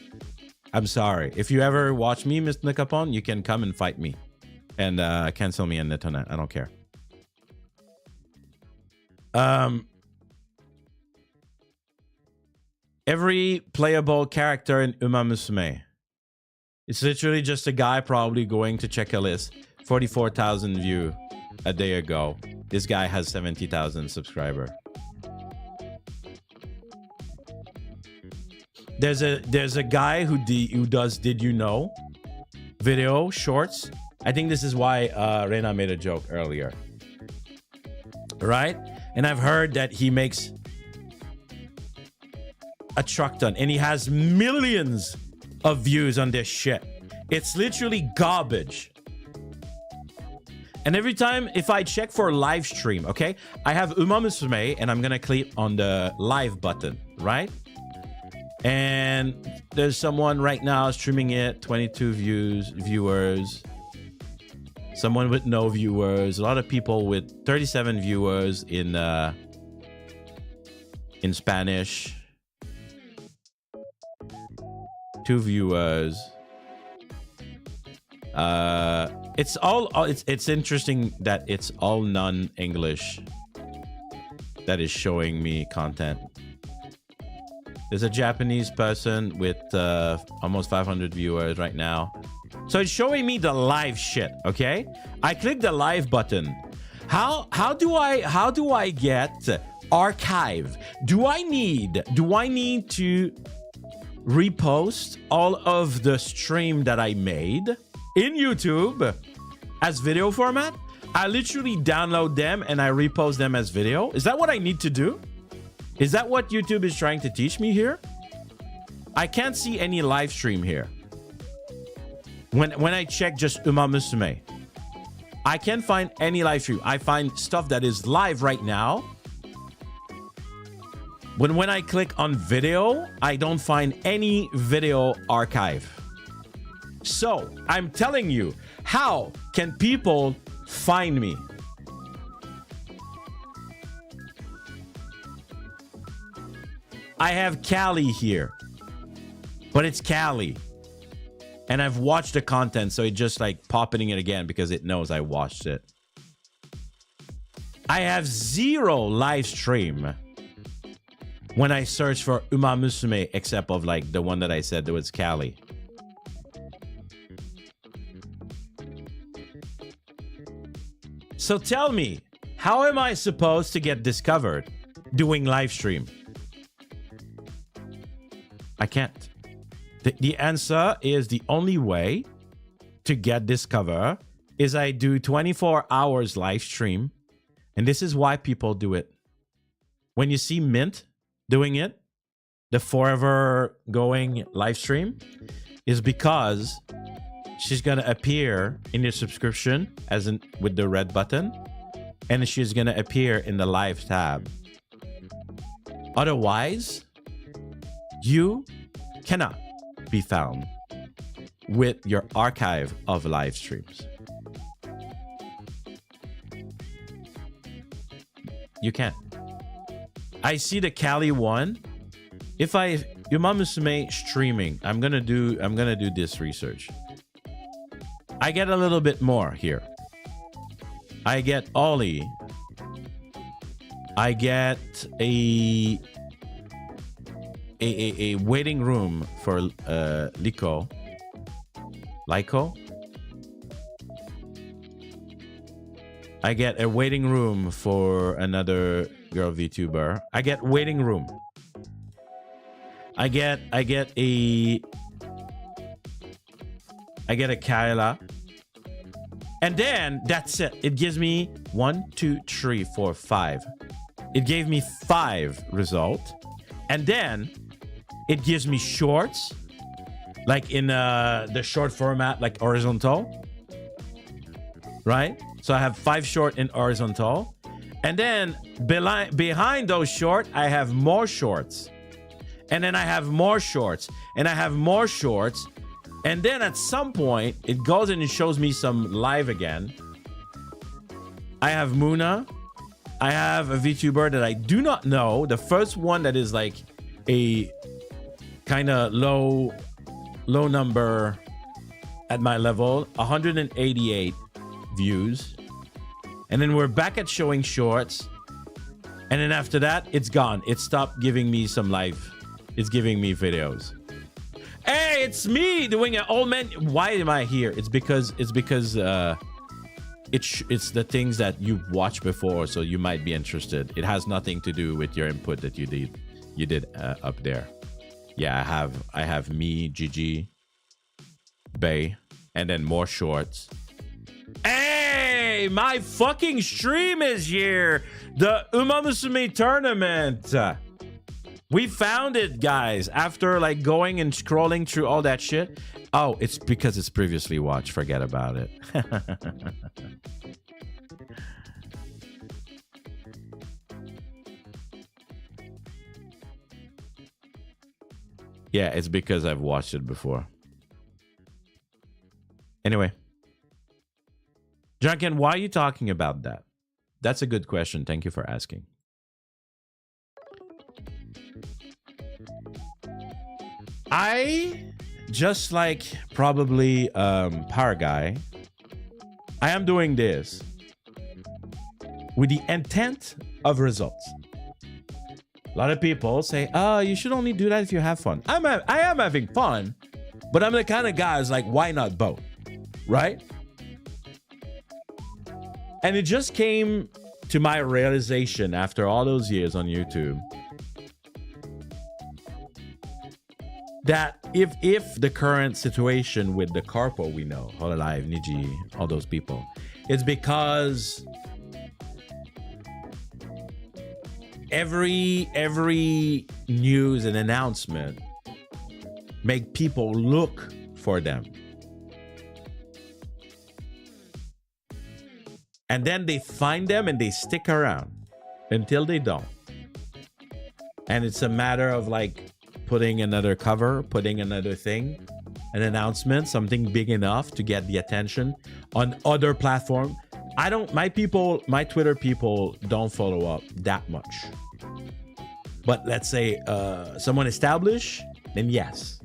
I'm sorry. If you ever watch me, Miss Nikopon, you can come and fight me. And cancel me on the internet. I don't care. Every playable character in Pomme. It's literally just a guy probably going to check a list. 44,000 view a day ago. This guy has 70,000 subscribers. There's a guy who does Did You Know video shorts. I think this is why Rena made a joke earlier. Right? And I've heard that he makes a truck ton and he has millions of views on this shit. It's literally garbage. And every time if I check for live stream, okay, I have Pomme and I'm gonna click on the live button, right? And there's someone right now streaming it, 22 viewers, someone with no viewers, a lot of people with 37 viewers in in Spanish. 2 viewers. It's interesting that it's all non-English that is showing me content. There's a Japanese person with almost 500 viewers right now. So it's showing me the live shit, okay? I click the live button. How do I get archive? Do I need to repost all of the stream that I made in YouTube as video format? I literally download them and I repost them as video. Is that what I need to do? Is that what YouTube is trying to teach me here? I can't see any live stream here. When I check just Uma Musume, I can't find any live stream. I find stuff that is live right now. But when I click on video, I don't find any video archive. So I'm telling you, how can people find me? I have Cali here, but it's Cali. And I've watched the content, so it just like popping it again because it knows I watched it. I have 0 live stream when I search for Uma Musume, except of like the one that I said that was Cali. So tell me, how am I supposed to get discovered doing live stream? I can't. The answer is the only way to get discovered is I do 24 hours live stream. And this is why people do it. When you see Mint doing it, the forever going live stream, is because she's going to appear in your subscription as in with the red button. And she's going to appear in the live tab. Otherwise, you cannot be found with your archive of live streams. You can't. I see the Cali one. If Uma Musume streaming, I'm gonna do this research. I get a little bit more here. I get Ollie. I get a waiting room for Lyco. I get a waiting room for another girl VTuber. I get waiting room. I get a Kyla. And then that's it. It gives me 1, 2, 3, 4, 5. It gave me 5 results. And then it gives me shorts, like in the short format, like horizontal, right? So I have 5 short in horizontal. And then behind those short, I have more shorts. And then I have more shorts. And I have more shorts. And then at some point, it goes and it shows me some live again. I have Muna. I have a VTuber that I do not know. The first one that is like a kind of low number at my level, 188 views. And then we're back at showing shorts. And then after that, it's gone. It stopped giving me some live. It's giving me videos. Hey, it's me doing an old man. Why am I here? It's because it's the things that you've watched before, so you might be interested. It has nothing to do with your input that you did up there. Yeah, I have me, Gigi, Bay, and then more shorts. Hey, my fucking stream is here. The Uma Musume tournament. We found it, guys, after like going and scrolling through all that shit. Oh, it's because it's previously watched. Forget about it. Yeah, it's because I've watched it before. Anyway. Janken, why are you talking about that? That's a good question. Thank you for asking. I, just like probably Power Guy, I am doing this with the intent of results. A lot of people say, oh, you should only do that if you have fun. I am having fun, but I'm the kind of guy who's like, why not both? Right? And it just came to my realization after all those years on YouTube that if the current situation with the Carpo we know, Hololive, Niji, all those people, it's because every news and announcement make people look for them. And then they find them and they stick around until they don't. And it's a matter of like putting another cover, putting another thing, an announcement, something big enough to get the attention on other platforms. My Twitter people don't follow up that much. But let's say someone established, then yes.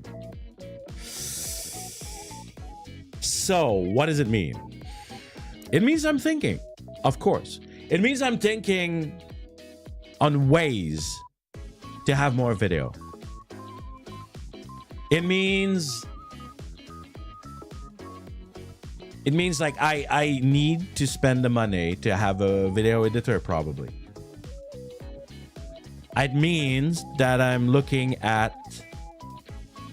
So what does it mean? It means I'm thinking, of course. It means I'm thinking on ways to have more video. It means like I need to spend the money to have a video editor probably. It means that I'm looking at,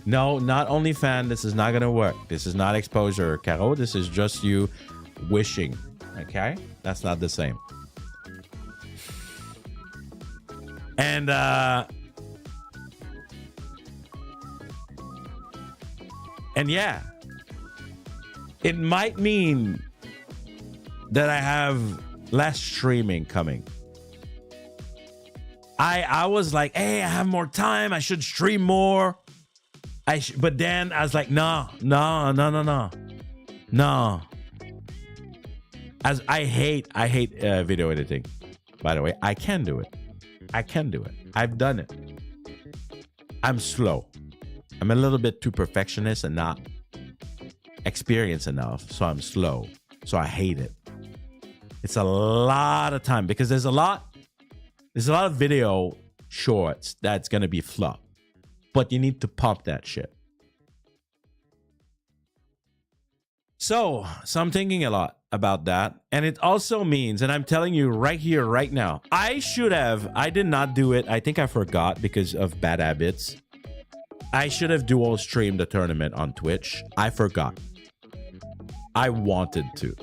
no, not OnlyFans. This is not going to work. This is not exposure, Caro. This is just you wishing. Okay? That's not the same. And yeah, it might mean that I have less streaming coming. I was like, hey, I have more time. I should stream more. But then I was like, no. As I hate video editing. By the way, I can do it. I've done it. I'm slow. I'm a little bit too perfectionist and not experienced enough, so I'm slow. So I hate it. It's a lot of time because there's a lot of video shorts that's gonna be flop, but you need to pump that shit. So I'm thinking a lot about that, and it also means, and I'm telling you right here, right now, I did not do it. I think I forgot because of bad habits. I should have dual streamed the tournament on Twitch. I forgot. I wanted to.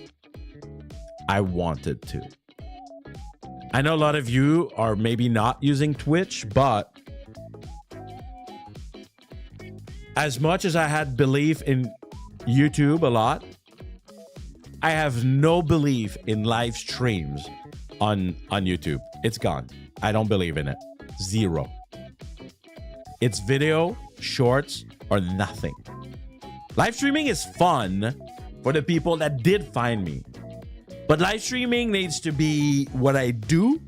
I know a lot of you are maybe not using Twitch, but as much as I had belief in YouTube a lot, I have no belief in live streams on YouTube. It's gone. I don't believe in it. Zero. It's video, shorts, or nothing. Live streaming is fun for the people that did find me. But live streaming needs to be what I do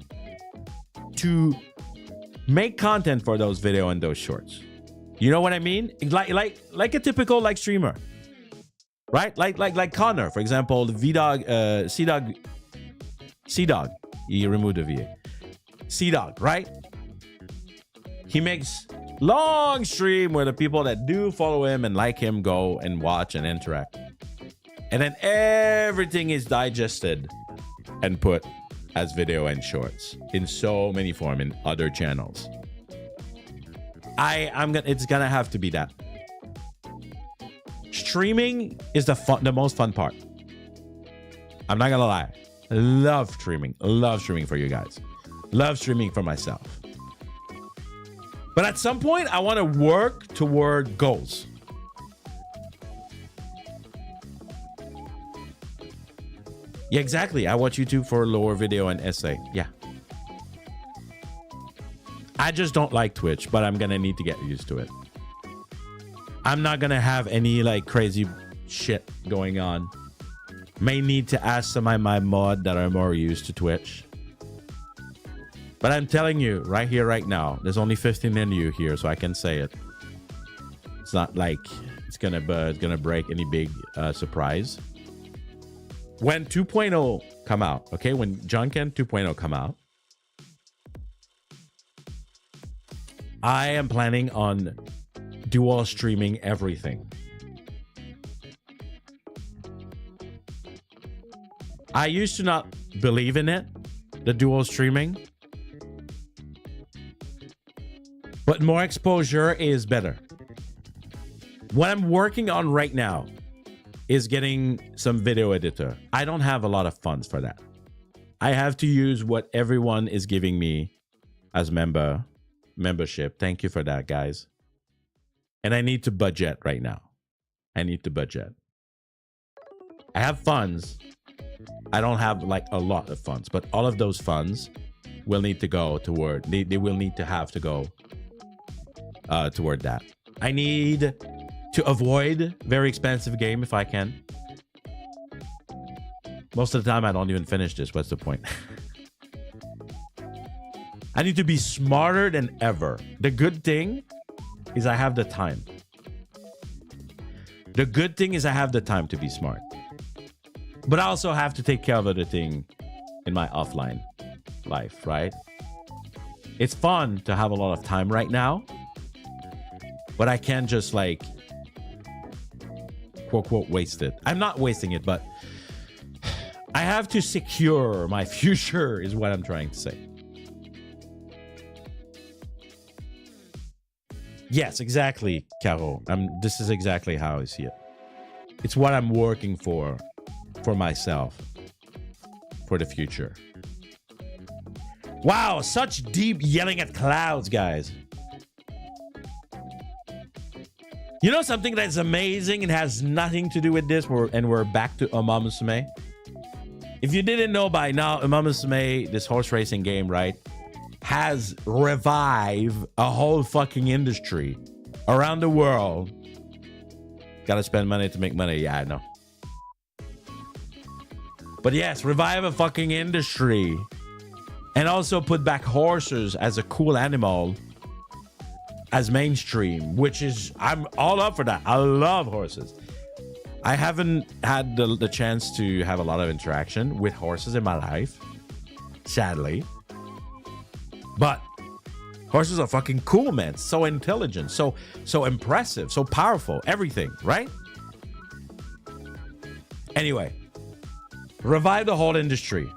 to make content for those video and those shorts. You know what I mean? Like a typical like streamer. Right? Like Connor, for example, the V-Dog, C-Dog. He removed the V. C-Dog, right? He makes long stream where the people that do follow him and like him go and watch and interact. And then everything is digested and put as video and shorts in so many forms in other channels. It's gonna have to be that. Streaming is the most fun part. I'm not gonna lie. Love streaming for you guys. Love streaming for myself. But at some point, I want to work toward goals. Yeah, exactly. I watch YouTube for lower video and essay. Yeah. I just don't like Twitch, but I'm going to need to get used to it. I'm not going to have any like crazy shit going on. May need to ask some of my mod that are more used to Twitch. But I'm telling you right here, right now, there's only 15 in you here, so I can say it. It's not like it's gonna break any big surprise. When 2.0 come out, okay, when Janken 2.0 come out, I am planning on dual streaming everything. I used to not believe in it, the dual streaming, but more exposure is better. What I'm working on right now is getting some video editor. I don't have a lot of funds for that. I have to use what everyone is giving me as membership. Thank you for that, guys. And I need to budget right now. I need to budget. I have funds. I don't have like a lot of funds, but all of those funds will need to go toward, they will need to have to go toward that. I need to avoid very expensive game if I can. Most of the time I don't even finish this. What's the point? I need to be smarter than ever. The good thing is I have the time. The good thing is I have the time to be smart. But I also have to take care of other thing in my offline life, right? It's fun to have a lot of time right now, but I can't just like quote waste it. I'm not wasting it, but I have to secure my future is what I'm trying to say. Yes, exactly, Caro. This is exactly how I see it. It's what I'm working for myself, for the future. Wow, such deep yelling at clouds, guys. You know something that's amazing and has nothing to do with this, we're back to Pomme. If you didn't know by now, Pomme, this horse racing game, right, has revived a whole fucking industry around the world. Gotta spend money to make money. Yeah, I know. But yes, revive a fucking industry. And also put back horses as a cool animal as mainstream, which is, I'm all up for that. I love horses. I haven't had the chance to have a lot of interaction with horses in my life, sadly. But horses are fucking cool, man. So intelligent, so impressive, so powerful, everything, right? Anyway, revive the whole industry.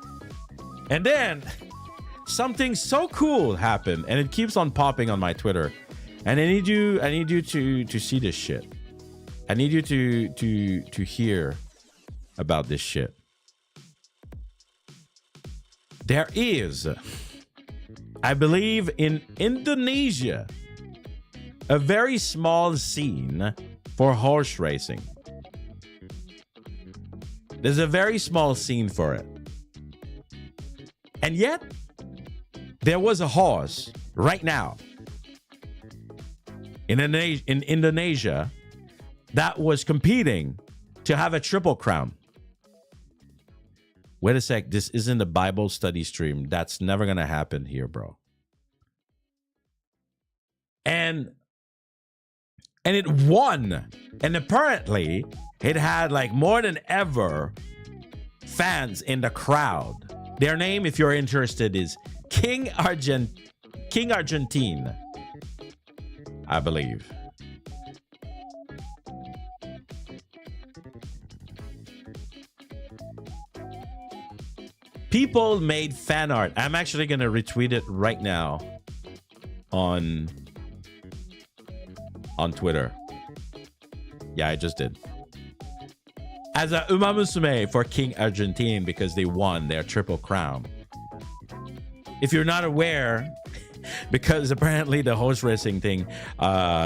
And then something so cool happened, and it keeps on popping on my Twitter. And I need you to see this shit. I need you to hear about this shit. There is, I believe, in Indonesia, a very small scene for horse racing. There's a very small scene for it. And yet, there was a horse right now in Indonesia that was competing to have a triple crown. Wait a sec, this isn't a Bible study stream. That's never gonna happen here, bro. And it won. And apparently, it had like more than ever fans in the crowd. Their name, if you're interested, is King Argentine, I believe. People made fan art. I'm actually gonna retweet it right now on Twitter. Yeah, I just did. As a Umamusume for King Argentine because they won their triple crown. If you're not aware, because apparently the horse racing thing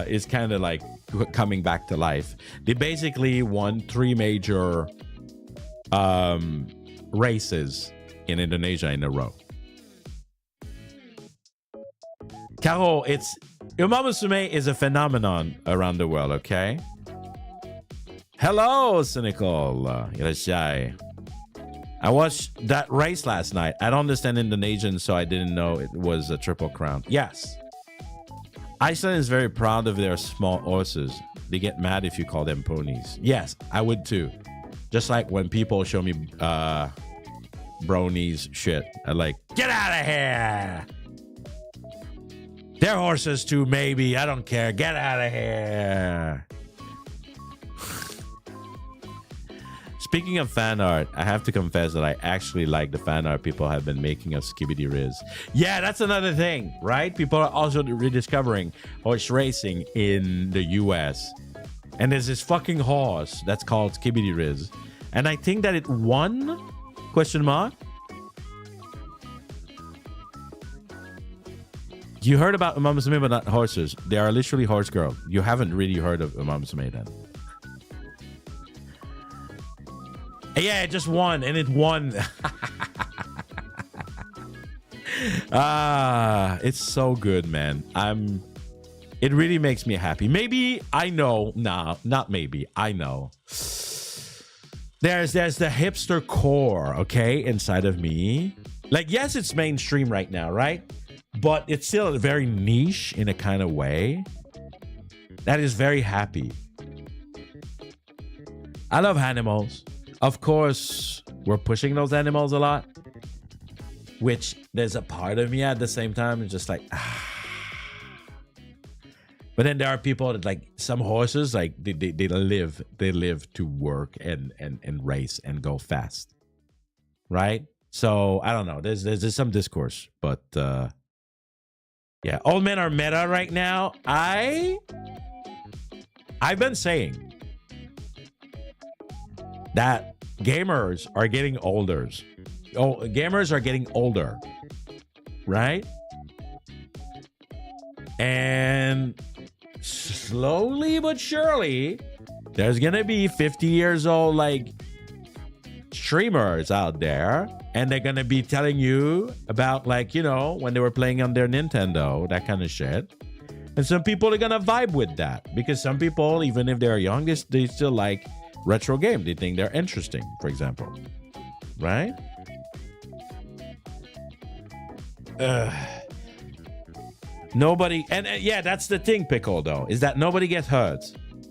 is kind of like coming back to life. They basically won 3 major races in Indonesia in a row. Caro, Umamusume is a phenomenon around the world, okay? Hello, Cynical. Irashai. I watched that race last night. I don't understand Indonesian, so I didn't know it was a triple crown. Yes. Iceland is very proud of their small horses. They get mad if you call them ponies. Yes, I would too. Just like when people show me bronies shit, I like, get out of here. They're horses too, maybe. I don't care. Get out of here. Speaking of fan art, I have to confess that I actually like the fan art people have been making of Skibidi Riz. Yeah, that's another thing, right? People are also rediscovering horse racing in the US. And there's this fucking horse that's called Skibidi Riz. And I think that it won? Question mark? You heard about Uma Musume, but not horses. They are literally horse girl. You haven't really heard of Uma Musume then. Yeah, it just won, and it won. It's so good, man. It really makes me happy. Maybe I know. No, not maybe. I know. There's the hipster core, okay, inside of me. Like, yes, it's mainstream right now, right? But it's still very niche in a kind of way that is very happy. I love animals. Of course, we're pushing those animals a lot, which there's a part of me at the same time is just like, But then there are people that like some horses, like they live to work and race and go fast, right? So I don't know. There's some discourse, but yeah, old men are meta right now. I've been saying that gamers are getting older. Oh, gamers are getting older, right? And slowly but surely, there's gonna be 50 years old like streamers out there, and they're gonna be telling you about, like, you know, when they were playing on their Nintendo, that kind of shit. And some people are gonna vibe with that because some people, even if they're young, they still like retro game. They think they're interesting, for example, right? Nobody, and yeah, that's the thing, Pickle, though, is that nobody gets hurt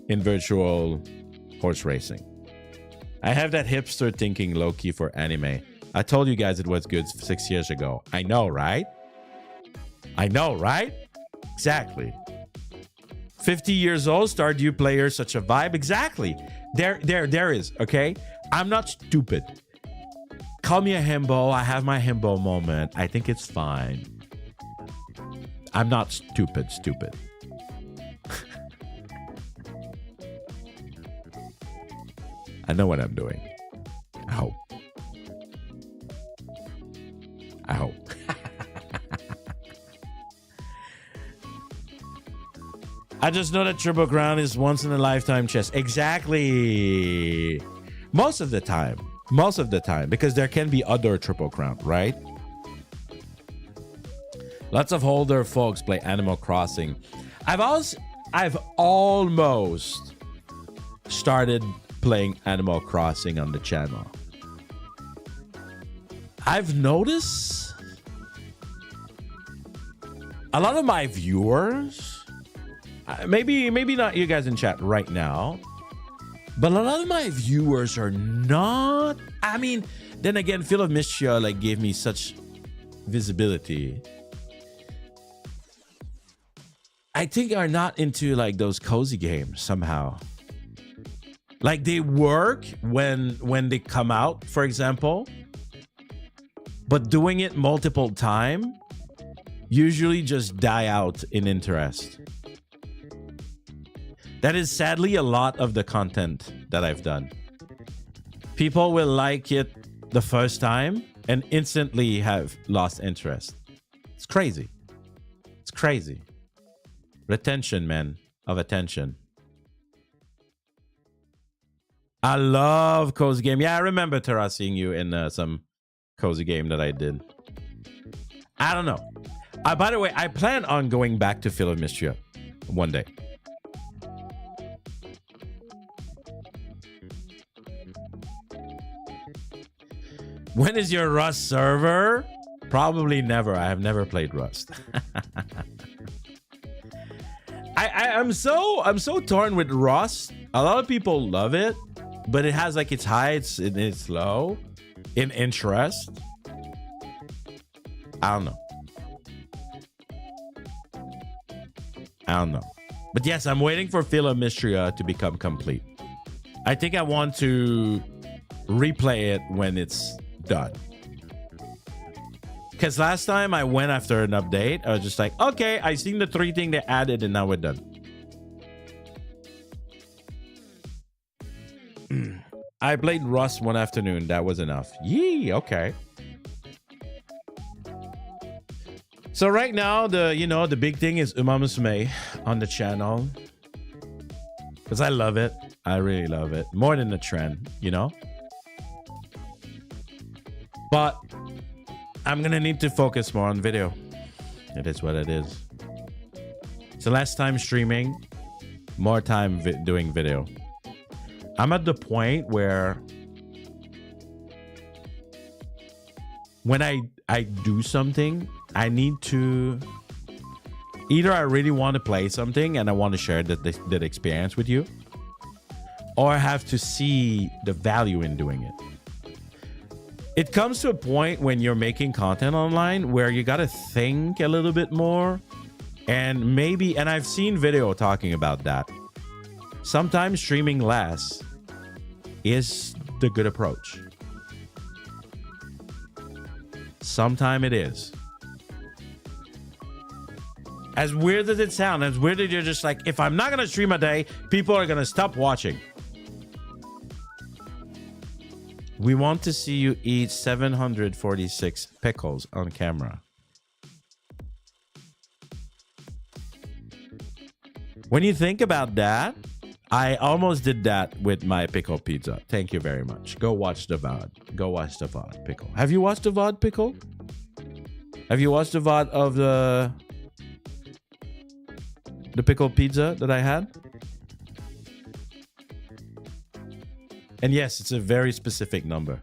in virtual horse racing. I have that hipster thinking low-key for anime. I told you guys it was good 6 years ago. I know, right? I know, right? Exactly. 50 years old, Stardew player, such a vibe. Exactly. There is, okay? I'm not stupid. Call me a himbo. I have my himbo moment. I think it's fine. I'm not stupid. I know what I'm doing. I hope. I just know that Triple Crown is once in a lifetime chess. Exactly. Most of the time, because there can be other Triple Crown, right? Lots of older folks play Animal Crossing. I've almost started playing Animal Crossing on the channel. I've noticed a lot of my viewers, maybe not you guys in chat right now, but a lot of my viewers are not. I mean, then again, Phil of Mischief like gave me such visibility. I think are not into like those cozy games somehow. Like they work when they come out, for example, but doing it multiple times usually just die out in interest. That is sadly a lot of the content that I've done. People will like it the first time and instantly have lost interest. It's crazy. It's crazy. Retention, man, of attention. I love cozy game. Yeah, I remember Tara seeing you in some cozy game that I did. I don't know. By the way, I plan on going back to Phil of Mischief one day. When is your Rust server? Probably never. I have never played Rust. I'm so torn with Rust. A lot of people love it, but it has like its highs and its low in interest. I don't know. But yes, I'm waiting for Philomistria to become complete. I think I want to replay it when it's done. Because last time I went after an update, I was just like, okay, I seen the 3 things they added and now we're done. I played Rust one afternoon. That was enough. Yee, okay. So right now, the big thing is Uma Musume on the channel. Because I love it. I really love it. More than the trend, you know? But I'm going to need to focus more on video. It is what it is. So less time streaming, more time doing video. I'm at the point where when I do something, I need to either I really want to play something and I want to share that experience with you, or I have to see the value in doing it. It comes to a point when you're making content online where you got to think a little bit more, and maybe, and I've seen video talking about that. Sometimes streaming less is the good approach. Sometimes it is. As weird as it sounds, as weird as you're just like, if I'm not going to stream a day, people are going to stop watching. We want to see you eat 746 pickles on camera. When you think about that, I almost did that with my pickle pizza. Thank you very much. Go watch the VOD. Go watch the VOD pickle. Have you watched the VOD pickle? Have you watched the VOD of the pickle pizza that I had? And yes, it's a very specific number.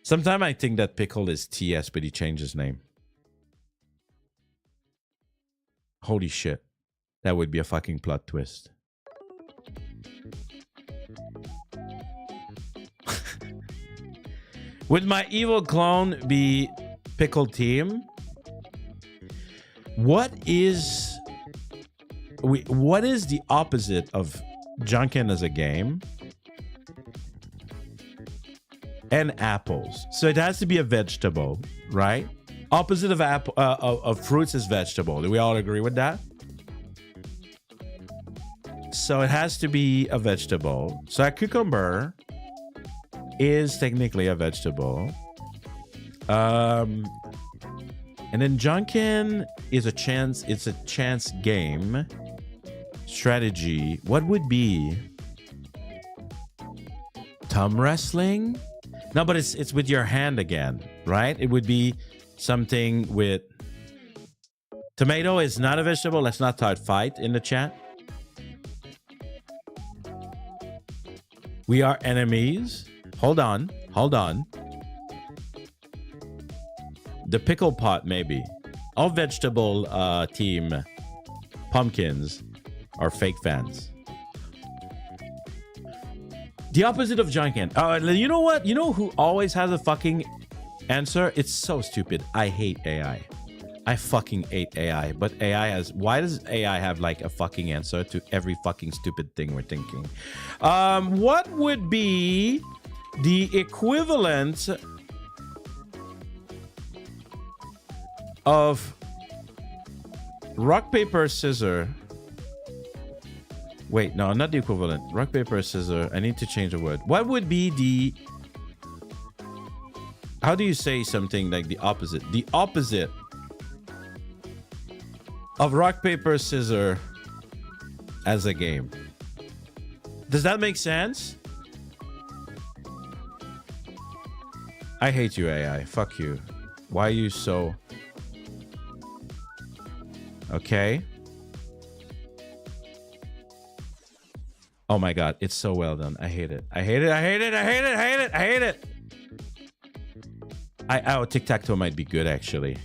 Sometimes I think that pickle is TS, but he changed his name. Holy shit. That would be a fucking plot twist. Would my evil clone be Pickle Team? What is the opposite of Janken as a game? And apples. So it has to be a vegetable, right? Opposite of apple of fruits is vegetable. Do we all agree with that? So it has to be a vegetable. So a cucumber is technically a vegetable. And then Janken is a chance. It's a chance game. Strategy. What would be thumb wrestling? No, but it's with your hand again, right? It would be something with tomato is not a vegetable. Let's not start fight in the chat. We are enemies. Hold on. The pickle pot, maybe. All vegetable team pumpkins are fake fans. The opposite of Janken. You know what? You know who always has a fucking answer? It's so stupid. I hate AI. I fucking hate AI. But AI has... Why does AI have like a fucking answer to every fucking stupid thing we're thinking? What would be the equivalent of rock, paper, scissors? Wait, no, not the equivalent. Rock, paper, scissors. I need to change the word. What would be the... How do you say something like the opposite? The opposite of rock, paper, scissors as a game. Does that make sense? I hate you, AI. Fuck you. Why are you so... Okay. Oh my god, it's so well done. I hate it. I hate it. I hate it. I hate it. I hate it. I hate it. Oh, tic-tac-toe might be good, actually.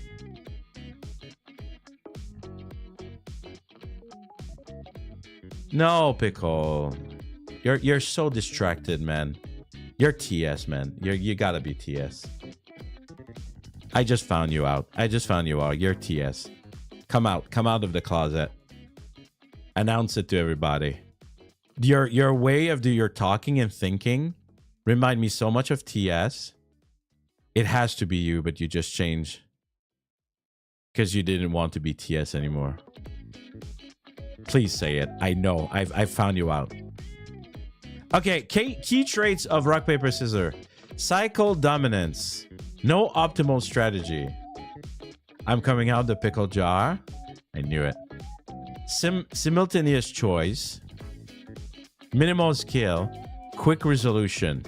No, Pickle. You're so distracted, man. You're TS, man. You gotta be TS. I just found you out. You're TS. Come out. Come out of the closet. Announce it to everybody. Your way of your talking and thinking remind me so much of TS. It has to be you, but you just changed because you didn't want to be TS anymore. Please say it. I know. I've found you out. Okay, key traits of rock, paper, scissors. Cycle dominance. No optimal strategy. I'm coming out the pickle jar. I knew it. Simultaneous choice. Minimal skill. Quick resolution.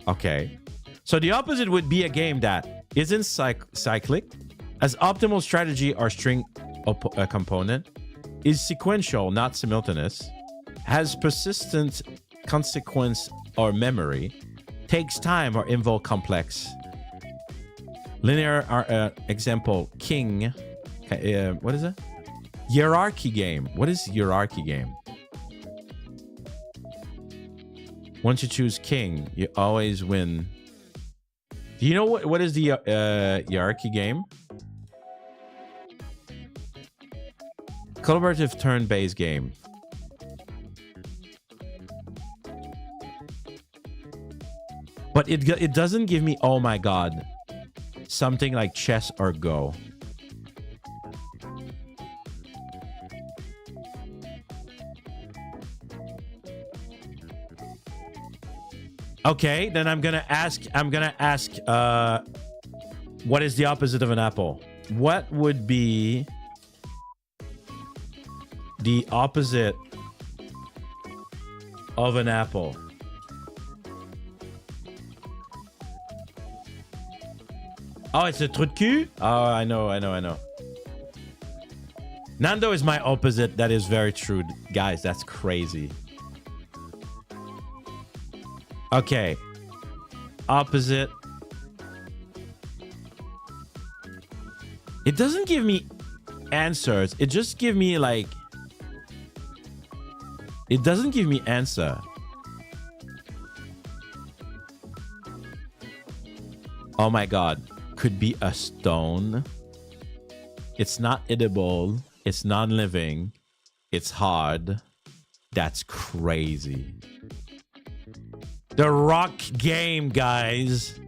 Okay. So the opposite would be a game that isn't cyclic. As optimal strategy or string component. Is sequential, not simultaneous. Has persistent consequence or memory. Takes time or involve complex. Linear example, king. What is it? Hierarchy game. What is hierarchy game? Once you choose king, you always win. Do you know what is the hierarchy game? Collaborative turn-based game. But it doesn't give me, oh my god, something like chess or Go. Okay, then I'm gonna ask what is the opposite of an apple? What would be the opposite of an apple? Oh, it's a trou de cul? Oh, I know. Nando is my opposite. That is very true. Guys, that's crazy. Okay. Opposite. It doesn't give me answers. It just give me like... It doesn't give me answer. Oh my god. Could be a stone. It's not edible. It's non-living. It's hard. That's crazy. The rock game, guys.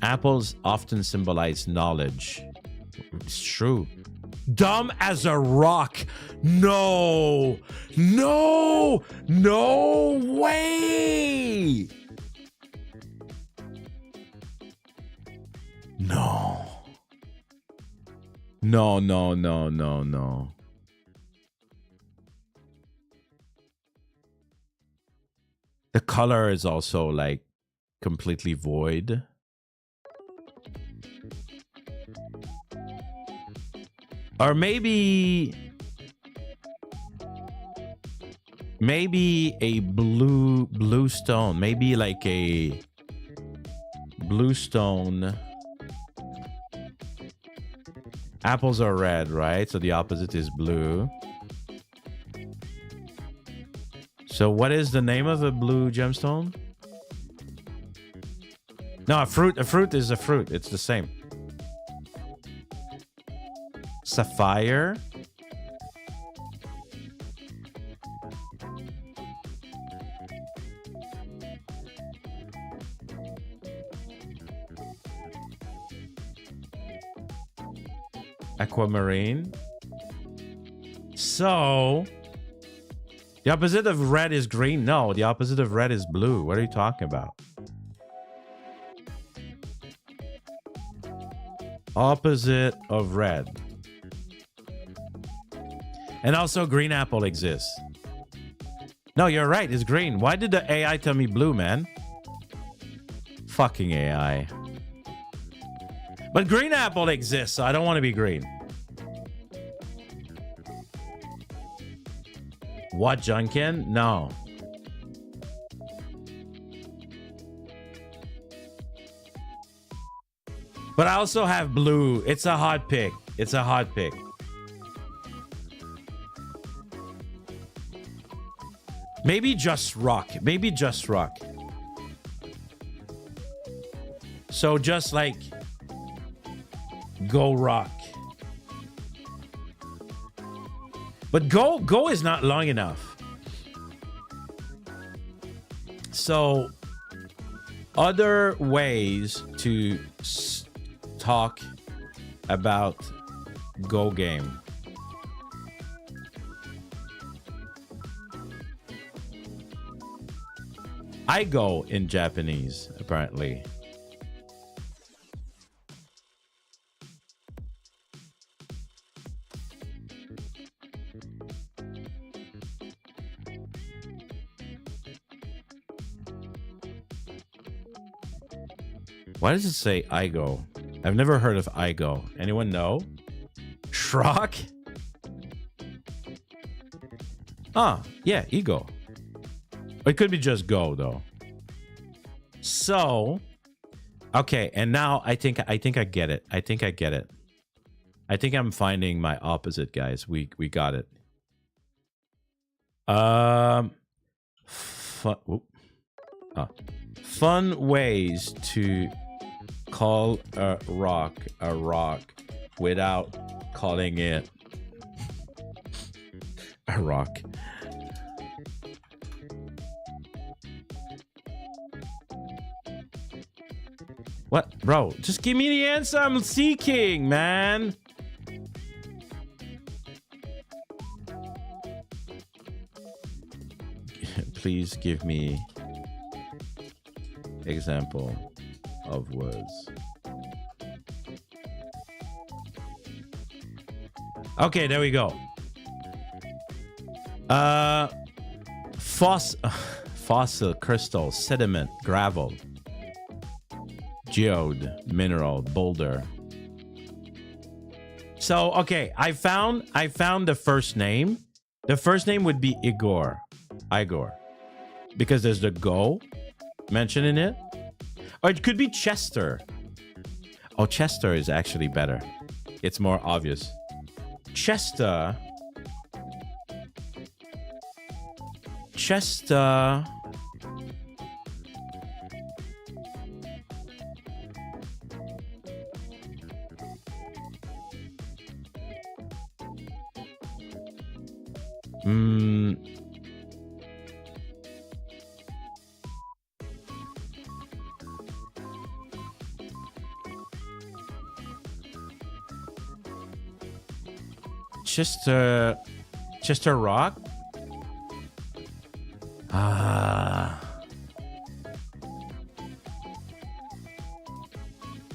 Apples often symbolize knowledge. It's true. Dumb as a rock. No. No. No way. No. No. The color is also like completely void. Or maybe a blue stone. Maybe like a blue stone. Apples are red, right? So the opposite is blue. So what is the name of a blue gemstone? No, a fruit. A fruit is a fruit. It's the same. Sapphire. Aquamarine. So the opposite of red is green. No, the opposite of red is blue. What are you talking about? Opposite of red. And also green apple exists. No, you're right. It's green. Why did the AI tell me blue, man? Fucking AI. But green apple exists, so I don't want to be green. What, Janken? No. But I also have blue. It's a hot pick. It's a hot pick. Maybe just rock. Maybe just rock. So just like go rock. But go is not long enough. So other ways to talk about go game. I go in Japanese, apparently. Why does it say I go? I've never heard of I go. Anyone know? Shrock? Ah, yeah, ego. It could be just go though. So, okay, and now I think I get it. I think I get it. I think I'm finding my opposite, guys. We got it. Fun ways to call a rock without calling it a rock. What? Bro, just give me the answer I'm seeking, man. Please give me example of words. Okay, there we go. Fossil, crystal, sediment, gravel, geode, mineral, boulder. So, okay, I found the first name. The first name would be Igor. Because there's the go mentioned in it. Or it could be Chester. Oh, Chester is actually better. It's more obvious. Chester. Chester Rock.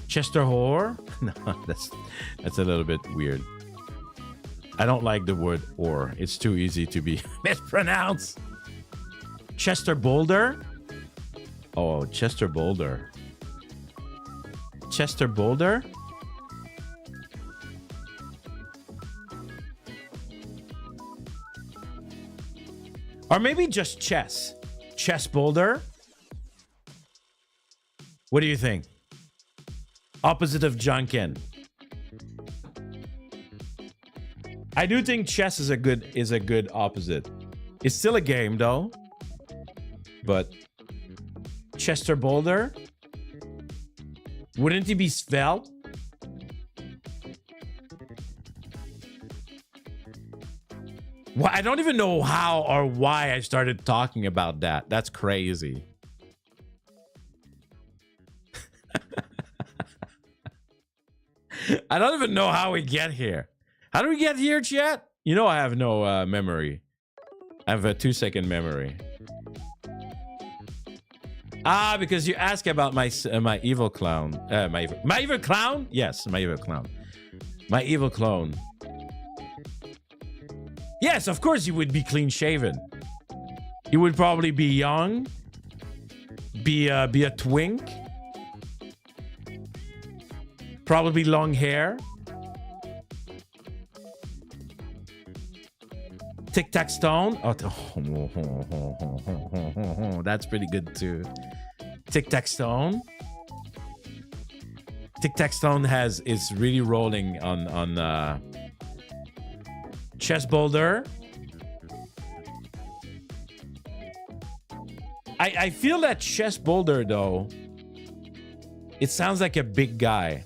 Chester Whore. No, that's a little bit weird. I don't like the word or. It's too easy to be mispronounced. Chester Boulder. Oh, Chester Boulder. Chester Boulder. Or maybe just chess. Chess boulder. What do you think? Opposite of Janken. I do think chess is a good opposite. It's still a game though. But Chester boulder. Wouldn't it be spelled? Well, I don't even know how or why I started talking about that. That's crazy. I don't even know how we get here. How do we get here, chat? You know I have no memory. I have a 2-second memory. Ah, because you asked about my evil clown. My evil clown? Yes, my evil clown. My evil clone. Yes, of course he would be clean shaven. He would probably be young. Be a twink. Probably long hair. Tic Tac Stone. Oh, that's pretty good too. Tic Tac Stone. Tic Tac Stone is really rolling on chess boulder. I feel that chest boulder though. It sounds like a big guy.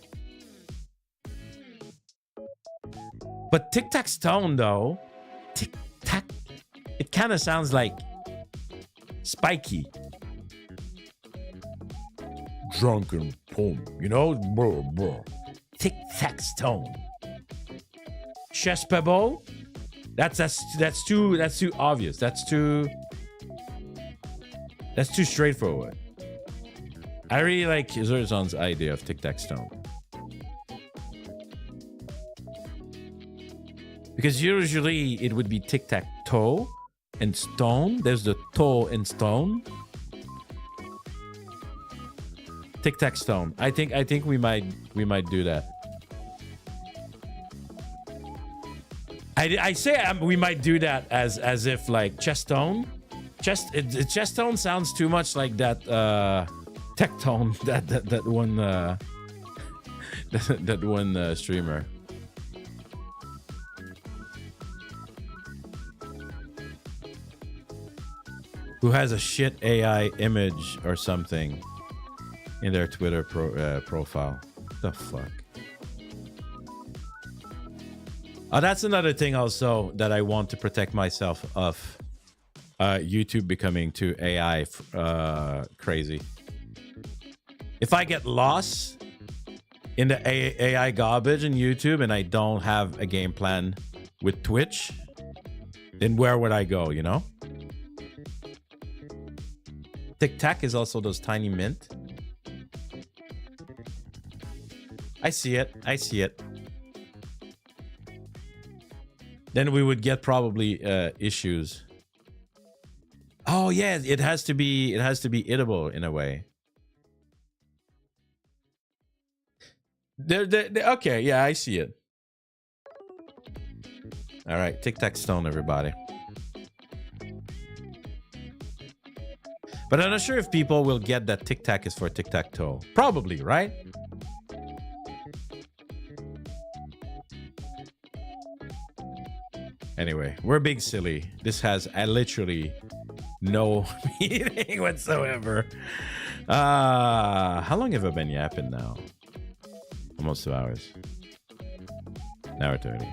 But Tic Tac Stone though, Tic Tac, it kind of sounds like spiky. Drunken Pomme, you know, bro. Tic Tac Stone. Chest pebble. That's too obvious. That's too straightforward. I really like Zurzon's idea of Tic Tac Stone. Because usually it would be tic tac toe and stone. There's the toe and stone. Tic tac stone. I think we might do that. I say we might do that as if like chest stone. Chest stone sounds too much like that tectone that one that one streamer. Who has a shit AI image or something in their Twitter profile. The fuck? Oh, that's another thing also that I want to protect myself of. YouTube becoming too AI crazy. If I get lost in the AI garbage in YouTube and I don't have a game plan with Twitch, then where would I go, you know? Tic Tac is also those tiny mint. I see it. I see it. Then we would get probably issues. Oh yeah, it has to be eatable in a way. Okay, yeah, I see it. All right, Tic Tac Stone, everybody. But I'm not sure if people will get that Tic Tac is for Tic Tac Toe. Probably, right? Anyway, we're big silly. This has literally no meaning whatsoever. How long have I been yapping now? Almost 2 hours. An hour 30.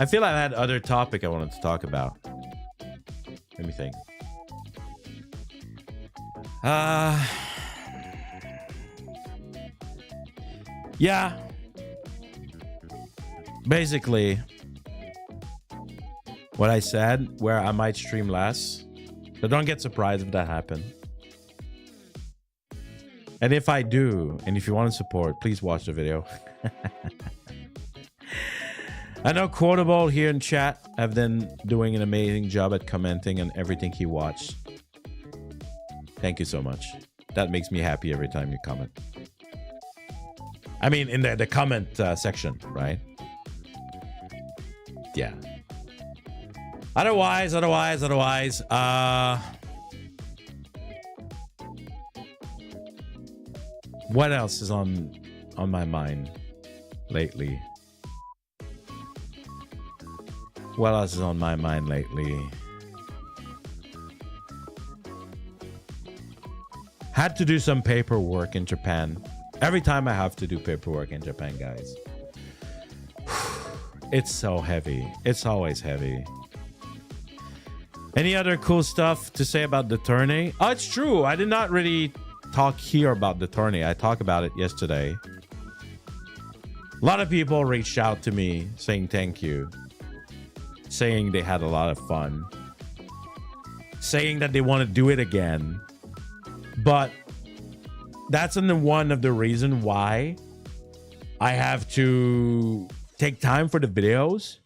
I feel I had other topic I wanted to talk about. Let me think. Yeah. Basically, what I said, where I might stream less. So don't get surprised if that happens. And if I do, and if you want to support, please watch the video. I know Quotable here in chat have been doing an amazing job at commenting on everything he watched. Thank you so much. That makes me happy every time you comment. I mean, in the comment section, right? Yeah. Otherwise. What else is on my mind lately? What else is on my mind lately? Had to do some paperwork in Japan. Every time I have to do paperwork in Japan, guys. It's so heavy. It's always heavy. Any other cool stuff to say about the tourney? Oh, it's true. I did not really talk here about the tourney. I talked about it yesterday. A lot of people reached out to me saying thank you. Saying they had a lot of fun. Saying that they want to do it again. But that's one of the reasons why I have to take time for the videos.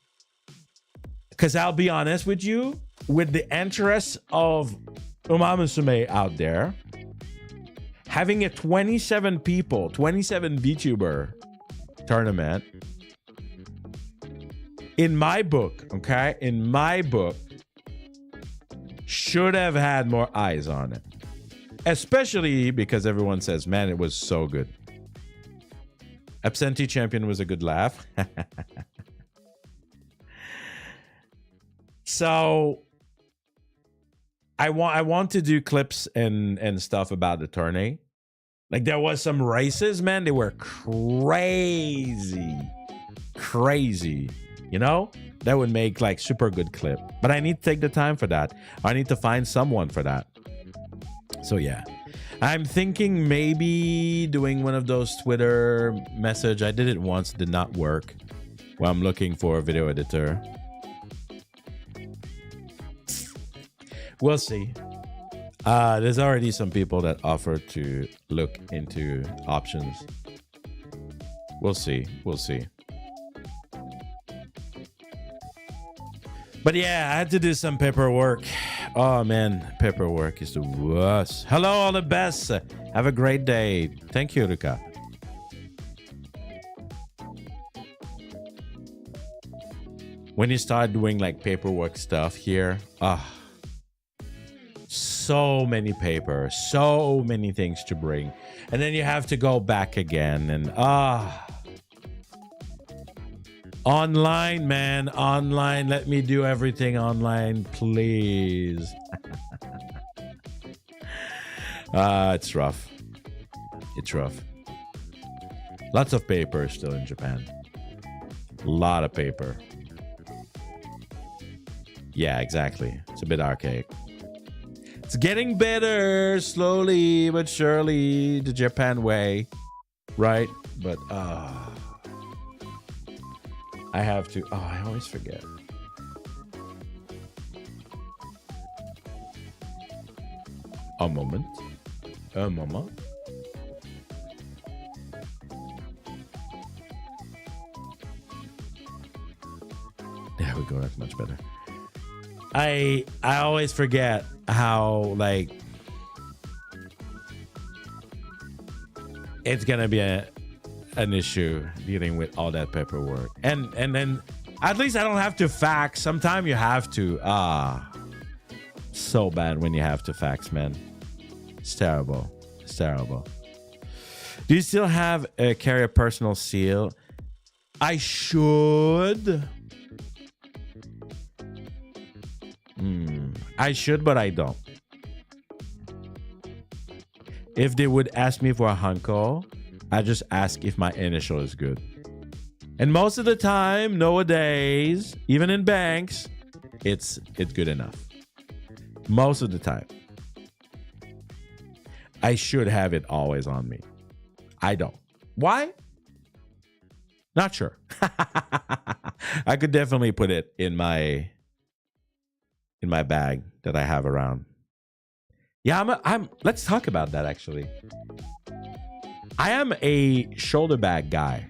Because I'll be honest with you, with the interest of Umamusume out there, having a 27 VTuber tournament, in my book, okay? In my book, should have had more eyes on it. Especially because everyone says, man, it was so good. Absentee champion was a good laugh. So I want to do clips and stuff about the tourney. Like there was some races, man. They were crazy. You know? That would make like super good clip. But I need to take the time for that. I need to find someone for that. So yeah. I'm thinking maybe doing one of those Twitter message. I did it once, did not work. Well, I'm looking for a video editor. We'll see. There's already some people that offer to look into options. We'll see. We'll see. But yeah, I had to do some paperwork. Oh man, paperwork is the worst. Hello, all the best. Have a great day. Thank you, Luca. When you start doing like paperwork stuff here, so many papers, so many things to bring, and then you have to go back again, and online, man, online. Let me do everything online, please. It's rough. It's rough. Lots of paper still in Japan. A lot of paper. Yeah, exactly. It's a bit archaic. It's getting better, slowly but surely, the Japan way, right? But I have to. Oh, I always forget. A moment. A moment. There we go. That's much better. I always forget how like it's gonna be an issue dealing with all that paperwork, and then at least I don't have to fax. Sometimes you have to. So bad when you have to fax, man. It's terrible. It's terrible. Do you still have carry a personal seal? I should. I should, but I don't. If they would ask me for a hanko, I just ask if my initial is good. And most of the time, nowadays, even in banks, it's good enough. Most of the time. I should have it always on me. I don't. Why? Not sure. I could definitely put it in my bag that I have around. Yeah, let's talk about that actually. I am a shoulder bag guy.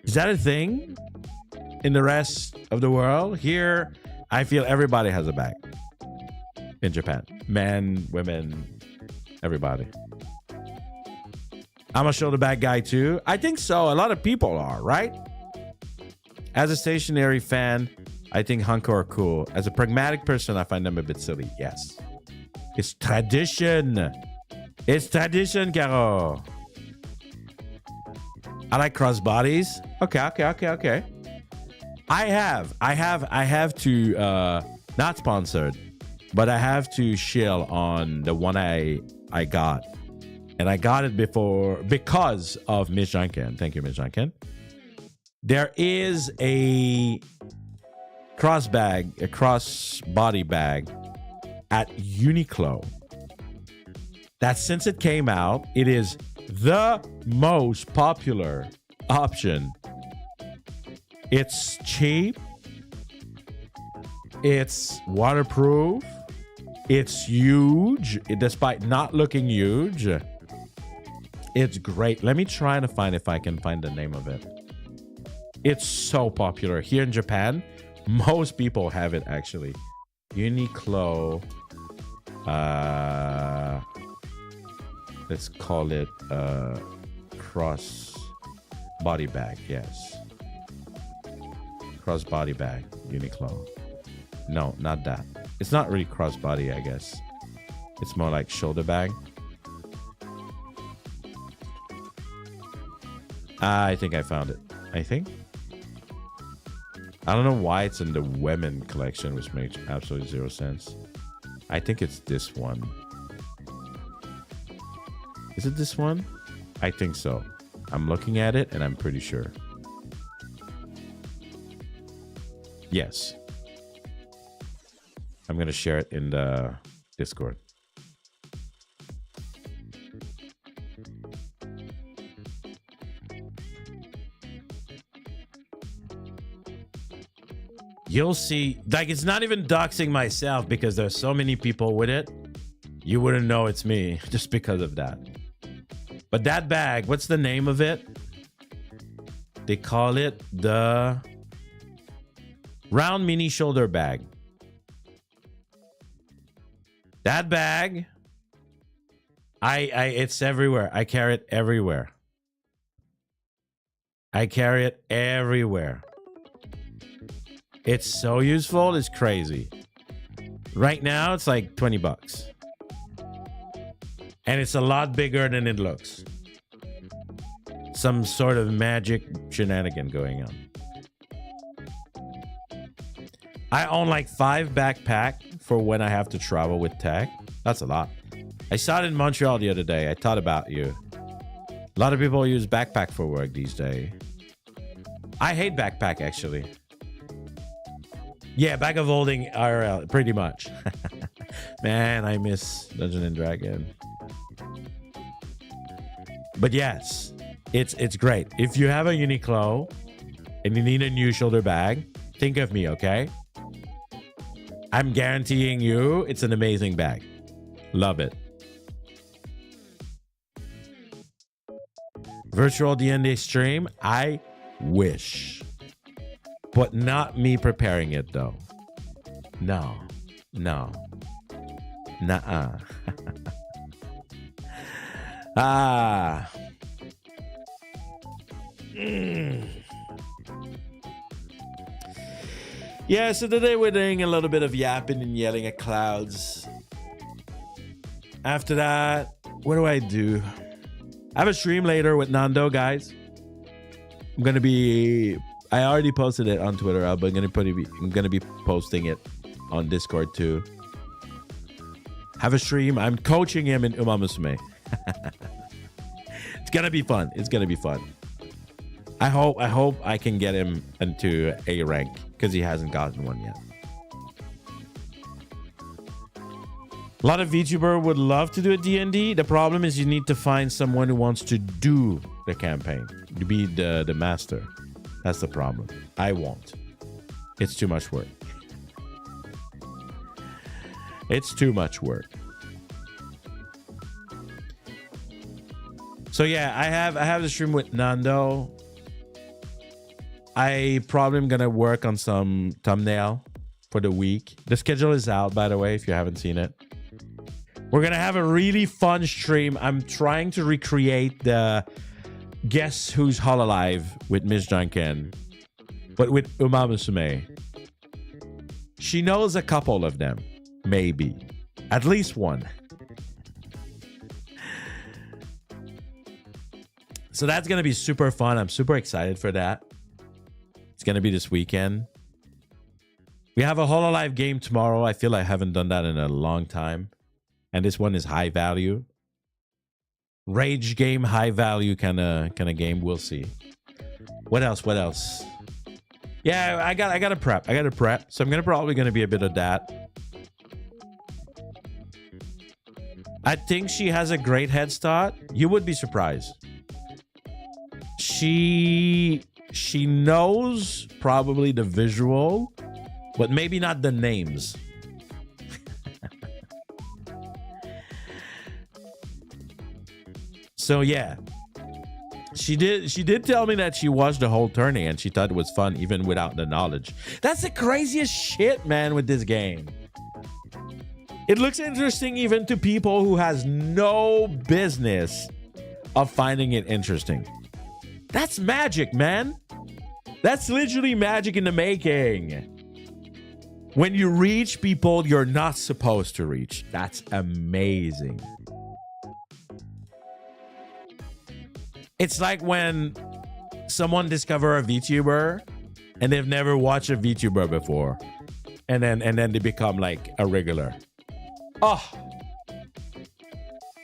Is that a thing in the rest of the world? Here, I feel everybody has a bag in Japan. Men, women, everybody. I'm a shoulder bag guy too. I think so. A lot of people are, right? As a stationary fan, I think hanko are cool. As a pragmatic person, I find them a bit silly. Yes. It's tradition. It's tradition, Caro. I like crossbodies. Okay. I have to, not sponsored, but I have to shill on the one I got. And I got it because of Miss Janken. Thank you, Miss Janken. There is a crossbody bag at Uniqlo that since it came out, it is the most popular option. It's cheap. It's waterproof. It's huge, despite not looking huge. It's great. Let me try to find if I can find the name of it. It's so popular here in Japan. Most people have it actually. Uniqlo. Let's call it cross body bag. Yes. Cross body bag. Uniqlo. No, not that. It's not really cross body, I guess. It's more like shoulder bag. I think I found it. I think. I don't know why it's in the women collection, which makes absolutely zero sense. I think it's this one. Is it this one? I think so. I'm looking at it and I'm pretty sure. Yes. I'm going to share it in the Discord. You'll see, like, it's not even doxing myself because there's so many people with it. You wouldn't know it's me just because of that. But that bag, what's the name of it? They call it the round mini shoulder bag. That bag, it's everywhere. I carry it everywhere. I carry it everywhere. It's so useful, it's crazy. Right now, it's like 20 bucks. And it's a lot bigger than it looks. Some sort of magic shenanigan going on. I own like 5 backpacks for when I have to travel with tech. That's a lot. I saw it in Montreal the other day. I thought about you. A lot of people use backpack for work these days. I hate backpack, actually. Yeah, bag of holding IRL, pretty much. Man, I miss Dungeons and Dragons. But yes, it's great. If you have a Uniqlo and you need a new shoulder bag, think of me, okay? I'm guaranteeing you it's an amazing bag. Love it. Virtual D&D stream, I wish. But not me preparing it, though. No. No. Nuh-uh. Ah. Yeah, so today we're doing a little bit of yapping and yelling at clouds. After that, what do? I have a stream later with Nando, guys. I already posted it on Twitter, but I'm gonna be posting it on Discord too. Have a stream. I'm coaching him in Umamusume. It's gonna be fun. It's gonna be fun. I hope I can get him into A rank because he hasn't gotten one yet. A lot of VTuber would love to do a D&D. The problem is you need to find someone who wants to do the campaign, to be the master. That's the problem. I won't. It's too much work. It's too much work. So yeah, I have the stream with Nando. I probably am gonna work on some thumbnail for the week. The schedule is out, by the way, if you haven't seen it. We're gonna have a really fun stream. I'm trying to recreate the Guess Who's Hololive with Miss Janken, but with Umamusume. She knows a couple of them, maybe. At least one. So that's going to be super fun. I'm super excited for that. It's going to be this weekend. We have a Hololive game tomorrow. I feel I haven't done that in a long time. And this one is high value. Rage game, high value kind of game. We'll see. What else? Yeah, I got to prep. So I'm probably gonna be a bit of that. I think she has a great head start. You would be surprised. She knows probably the visual, but maybe not the names. So yeah, she did tell me that she watched the whole tourney and she thought it was fun even without the knowledge. That's the craziest shit, man, with this game. It looks interesting even to people who has no business of finding it interesting. That's magic, man. That's literally magic in the making. When you reach people you're not supposed to reach. That's amazing. It's like when someone discover a VTuber and they've never watched a VTuber before, and then they become like a regular. Oh,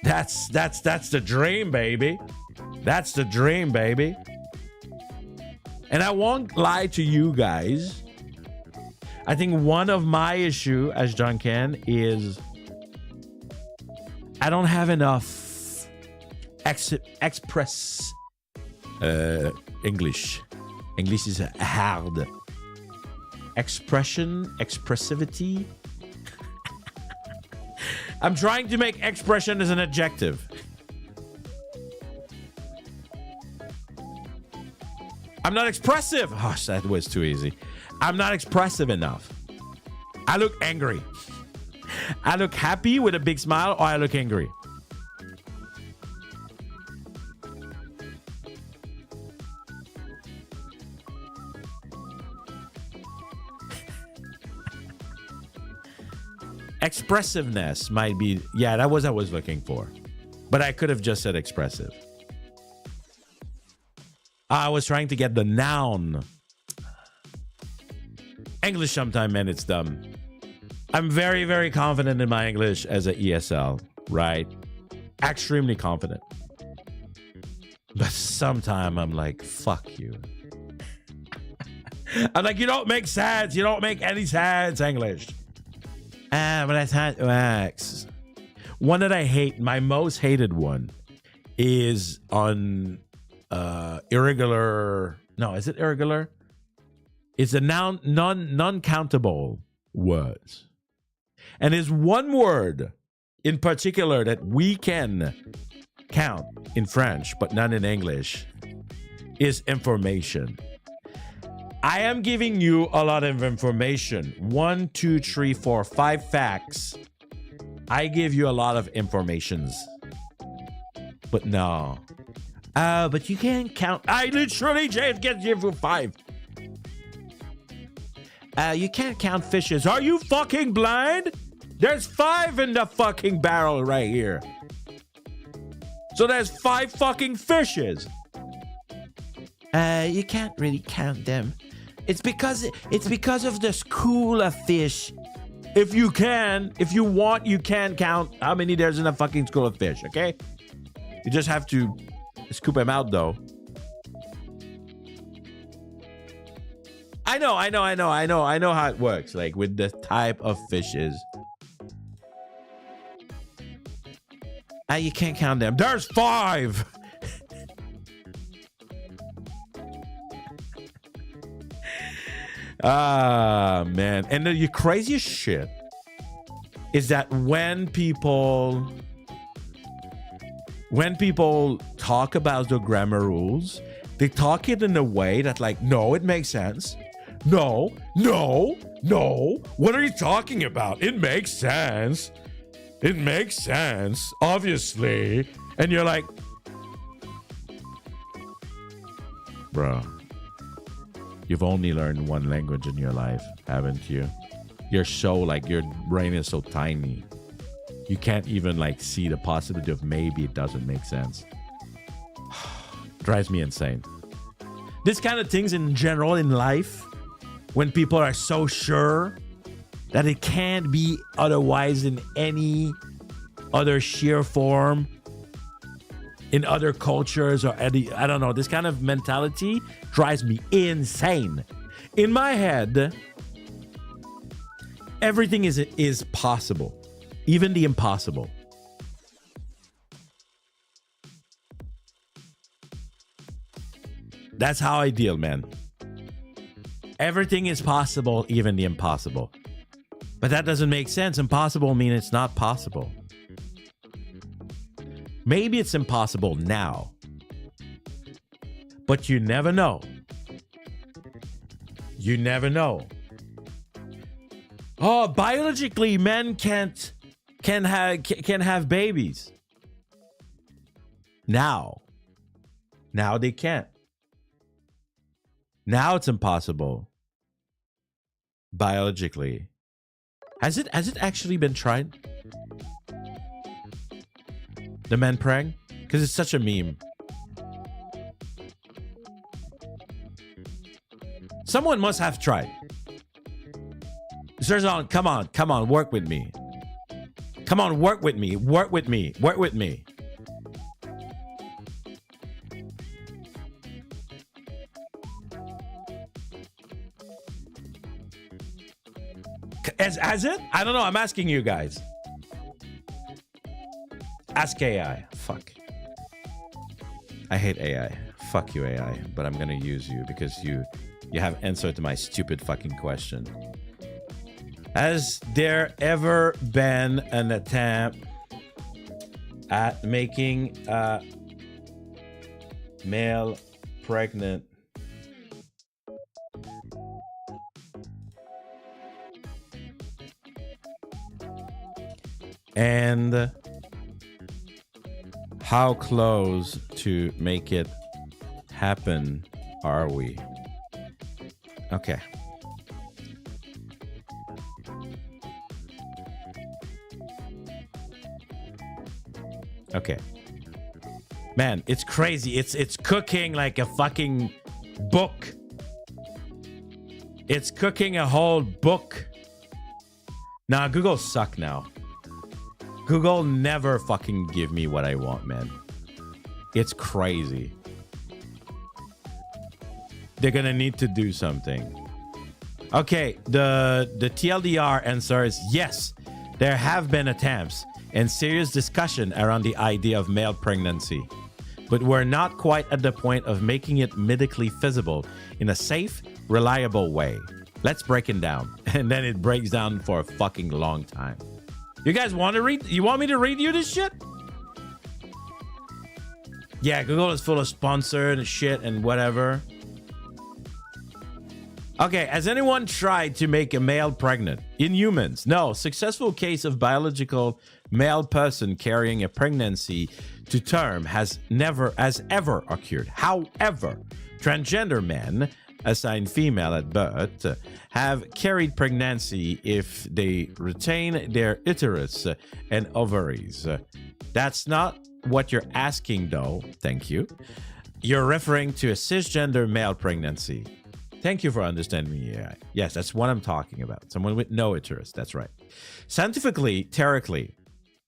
that's the dream, baby. That's the dream, baby. And I won't lie to you guys. I think one of my issue as Janken is I don't have enough express English. English is hard. Expressivity. I'm trying to make expression as an adjective. I'm not expressive. Oh, that was too easy. I'm not expressive enough. I look angry. I look happy with a big smile, or I look angry. Expressiveness might be, yeah, that was what I was looking for. But I could have just said expressive. I was trying to get the noun. English sometimes, man, it's dumb. I'm very, very confident in my English as an ESL, right? Extremely confident. But sometimes I'm like, fuck you. I'm like, you don't make sense. You don't make any sense, English. But I thought wax. One that I hate, my most hated one, is on irregular. No, is it irregular? It's a noun, non-countable words. And there's one word in particular that we can count in French, but not in English, is information. I am giving you a lot of information. 1, 2, 3, 4, 5 facts. I give you a lot of informations. But no. But you can't count. I literally just get you for 5. You can't count fishes. Are you fucking blind? There's 5 in the fucking barrel right here. So there's 5 fucking fishes. You can't really count them. It's because of the school of fish. If you want, you can count how many there's in a fucking school of fish, okay? You just have to scoop them out, though. I know how it works, like with the type of fishes. You can't count them. There's 5. Man. And the craziest shit is that when people talk about the grammar rules, they talk it in a way that like, no, it makes sense. No. What are you talking about? It makes sense. It makes sense, obviously. And you're like, bro, you've only learned one language in your life, haven't you? You're so like, your brain is so tiny. You can't even like see the possibility of maybe it doesn't make sense. Drives me insane. This kind of things in general in life, when people are so sure that it can't be otherwise in any other sheer form, in other cultures or any, I don't know, this kind of mentality drives me insane. In my head, everything is possible, even the impossible. That's how I deal, man. Everything is possible, even the impossible. But that doesn't make sense. Impossible means it's not possible. Maybe it's impossible now. But you never know. You never know. Oh, biologically, men can have babies. Now they can't. Now it's impossible. Biologically. Has it actually been tried? The men praying? Because it's such a meme. Someone must have tried. Zerzon, come on, work with me. Come on, work with me. Has it? I don't know. I'm asking you guys. Ask AI. Fuck. I hate AI. Fuck you, AI. But I'm gonna use you because you have answered to my stupid fucking question. Has there ever been an attempt at making a male pregnant? And how close to make it happen are we? Okay. Okay. Man, it's crazy. It's cooking like a fucking book. It's cooking a whole book. Nah, Google suck now. Google never fucking give me what I want, man. It's crazy. They're gonna need to do something. Okay, the TLDR answer is yes. There have been attempts and serious discussion around the idea of male pregnancy, but we're not quite at the point of making it medically feasible in a safe, reliable way. Let's break it down. And then it breaks down for a fucking long time. You guys want to read? You want me to read you this shit? Yeah, Google is full of sponsored shit and whatever. Okay, has anyone tried to make a male pregnant in humans? No. Successful case of biological male person carrying a pregnancy to term has ever occurred. However, transgender men assigned female at birth have carried pregnancy if they retain their uterus and ovaries. That's not what you're asking, though. Thank you. You're referring to a cisgender male pregnancy. Thank you for understanding me. Yeah. Yes, that's what I'm talking about. Someone with no uterus. That's right. Scientifically, theoretically,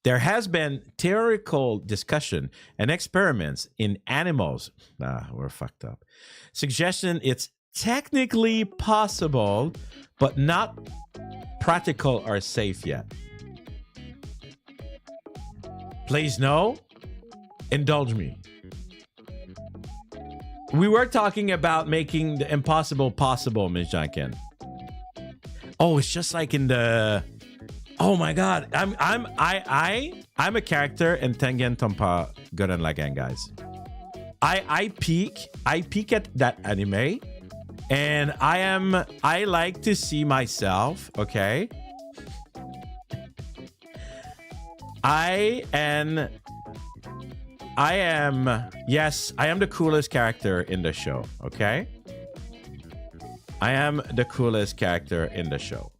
there has been theoretical discussion and experiments in animals. We're fucked up. Suggestion it's technically possible, but not practical or safe yet. Please no. Indulge me. We were talking about making the impossible possible, Ms. Janken. Oh, it's just like in the. Oh my God, I'm a character in Tengen Toppa Gurren Lagann, guys. I peek at that anime, and I like to see myself. Okay, I am the coolest character in the show, okay? I am the coolest character in the show.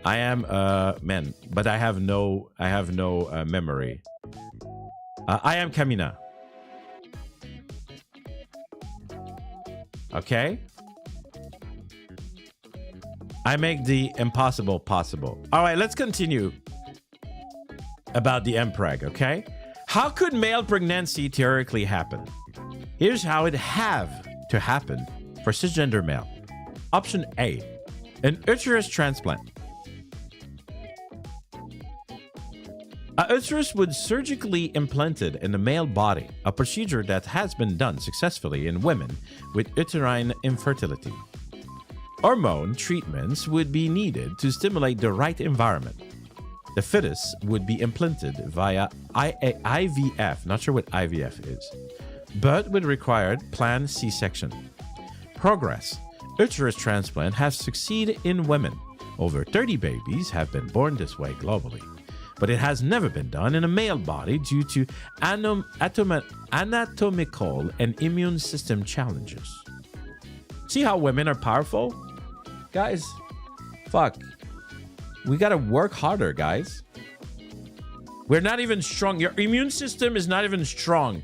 I am man, but I have no memory. I am Kamina. Okay? I make the impossible possible. All right, let's continue. About the MPreg, okay? How could male pregnancy theoretically happen? Here's how it have to happen for cisgender male. Option A, an uterus transplant. A uterus would surgically implanted in the male body, a procedure that has been done successfully in women with uterine infertility. Hormone treatments would be needed to stimulate the right environment. The fetus would be implanted via IVF, not sure what IVF is, but would require planned C-section. Progress. Uterus transplant has succeeded in women. Over 30 babies have been born this way globally, but it has never been done in a male body due to anatomical and immune system challenges. See how women are powerful? Guys, fuck. We gotta work harder, guys. We're not even strong. Your immune system is not even strong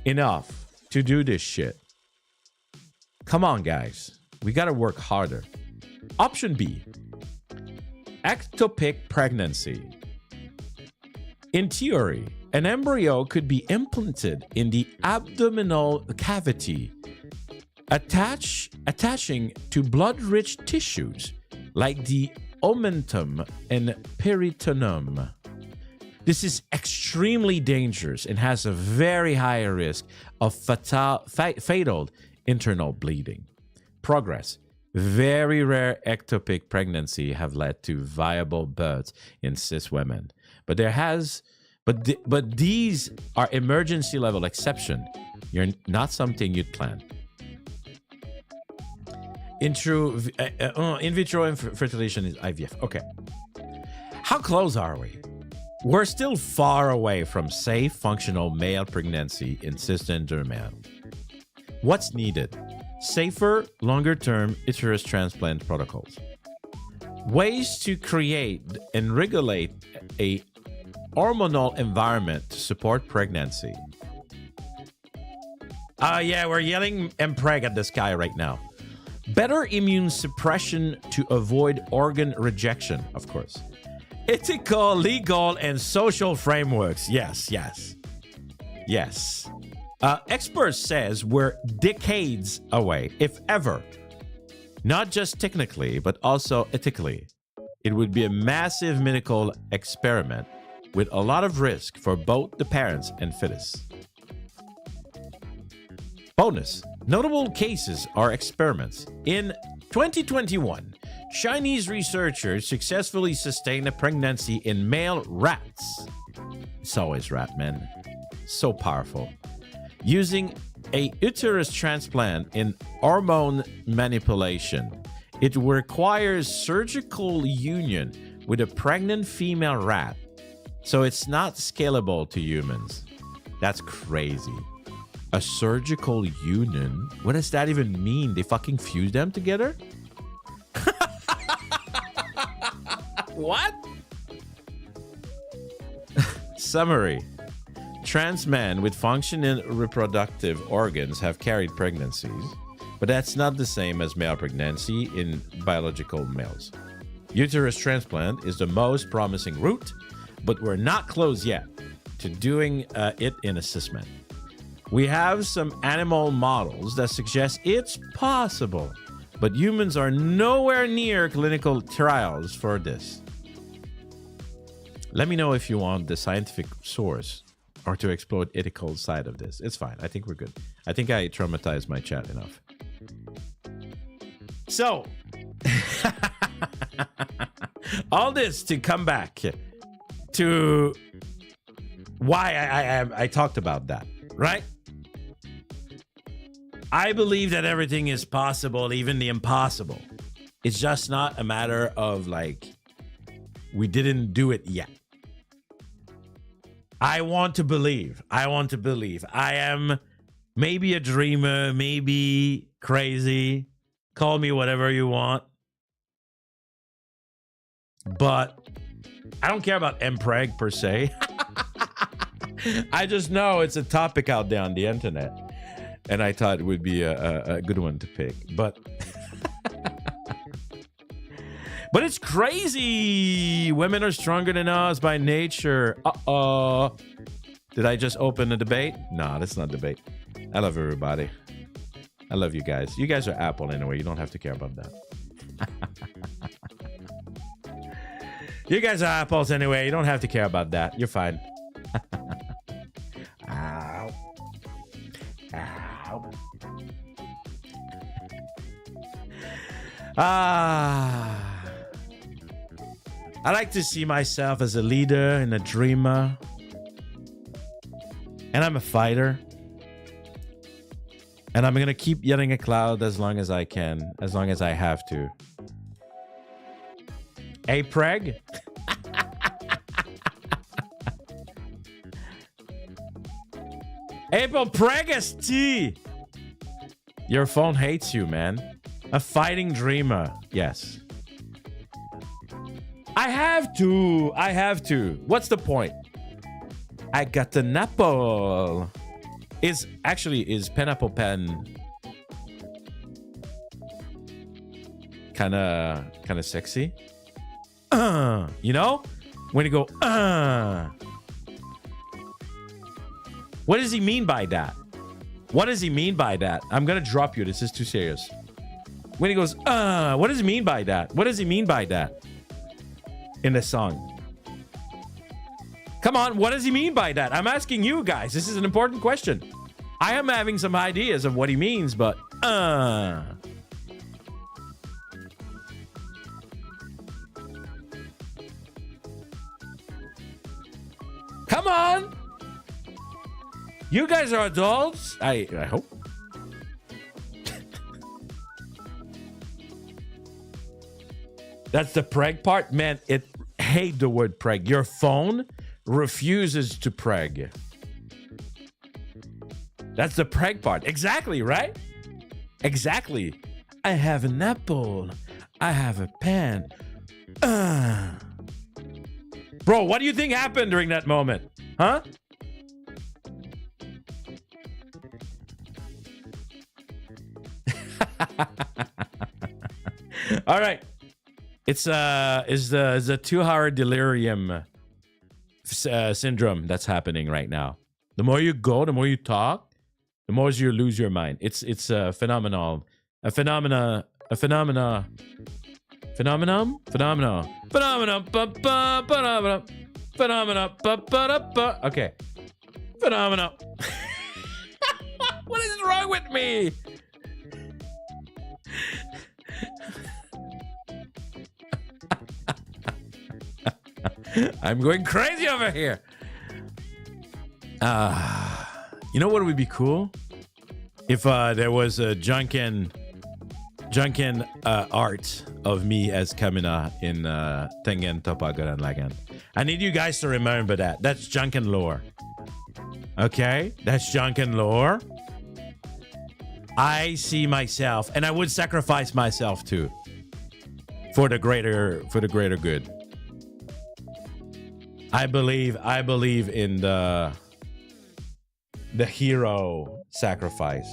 enough to do this shit. Come on, guys. We got to work harder. Option B, ectopic pregnancy. In theory, an embryo could be implanted in the abdominal cavity, attaching to blood-rich tissues like the omentum and peritoneum. This is extremely dangerous and has a very high risk of fatal internal bleeding. Progress. Very rare ectopic pregnancy have led to viable births in cis women. But these are emergency level exception. You're not something you'd plan. In vitro fertilization is IVF. Okay. How close are we? We're still far away from safe, functional male pregnancy in cisgender men. What's needed? Safer, longer-term uterus transplant protocols. Ways to create and regulate a hormonal environment to support pregnancy. Yeah, we're yelling "Mpreg" at this guy right now. Better immune suppression to avoid organ rejection, of course. Ethical, legal, and social frameworks. Yes. Experts says we're decades away, if ever. Not just technically, but also ethically. It would be a massive medical experiment with a lot of risk for both the parents and fetus. Bonus. Notable cases are experiments. In 2021, Chinese researchers successfully sustained a pregnancy in male rats. It's always rat, man. So powerful. Using a uterus transplant in hormone manipulation. It requires surgical union with a pregnant female rat, so it's not scalable to humans. That's crazy. A surgical union? What does that even mean? They fucking fuse them together? What? Summary. Trans men with functioning reproductive organs have carried pregnancies, but that's not the same as male pregnancy in biological males. Uterus transplant is the most promising route, but we're not close yet to doing it in a cis man. We have some animal models that suggest it's possible, but humans are nowhere near clinical trials for this. Let me know if you want the scientific source or to explore the ethical side of this. It's fine. I think we're good. I think I traumatized my chat enough. So, all this to come back to why I talked about that, right? I believe that everything is possible, even the impossible. It's just not a matter of like, we didn't do it yet. I want to believe. I am maybe a dreamer, maybe crazy. Call me whatever you want. But I don't care about Mpreg per se. I just know it's a topic out there on the internet. And I thought it would be a good one to pick. But but it's crazy. Women are stronger than us by nature. Uh-oh. Did I just open a debate? No, that's not a debate. I love everybody. I love you guys. You guys are Apple anyway. You don't have to care about that. You guys are apples anyway. You don't have to care about that. You're fine. Ow. Ow. I like to see myself as a leader and a dreamer. And I'm a fighter. And I'm going to keep yelling at cloud as long as I can. As long as I have to. Hey, Preg? April Pregasti! Your phone hates you, man. A fighting dreamer. Yes. I have to. What's the point? I got an apple. Is pineapple pen kind of sexy? You know, when you go, what does he mean by that? What does he mean by that? I'm gonna drop you. This is too serious. When he goes, what does he mean by that? What does he mean by that in the song? Come on, what does he mean by that? I'm asking you guys. This is an important question. I am having some ideas of what he means, but come on. You guys are adults. I hope. That's the preg part. Man, hate the word preg. Your phone refuses to preg. That's the preg part. Exactly, right? Exactly. I have an apple. I have a pen. Bro, what do you think happened during that moment? Huh? All right. It's the 2-hour delirium syndrome that's happening right now. The more you go, the more you talk, the more you lose your mind. It's a phenomenon. Phenomenon. Okay. Phenomenon. What is wrong with me? I'm going crazy over here. You know what would be cool? If there was a Janken art of me as Kamina in Tengen Toppa and Lagan. I need you guys to remember that. That's Janken lore. Okay? That's Janken lore. I see myself, and I would sacrifice myself too. For the greater good. I believe in the hero sacrifice.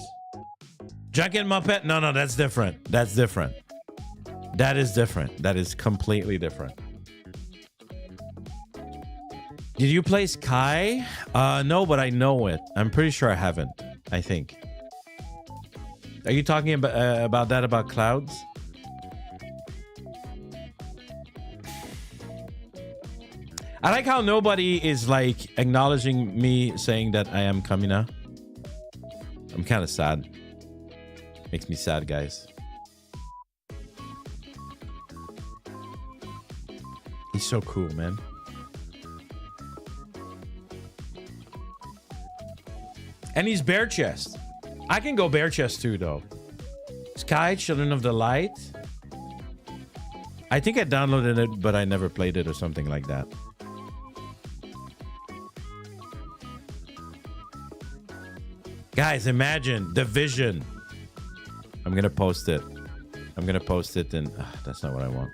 Janken Muppet? No, that's different. That's different. That is different. That is completely different. Did you play Sky? No, but I know it. I'm pretty sure I haven't. I think. Are you talking about that about clouds? I like how nobody is like acknowledging me saying that I am Kamina. I'm kind of sad. Makes me sad, guys. He's so cool, man. And he's bare chest. I can go bare chest too, though. Sky, Children of the Light. I think I downloaded it, but I never played it or something like that. Guys, imagine the vision. I'm gonna post it. I'm gonna post it and that's not what I want.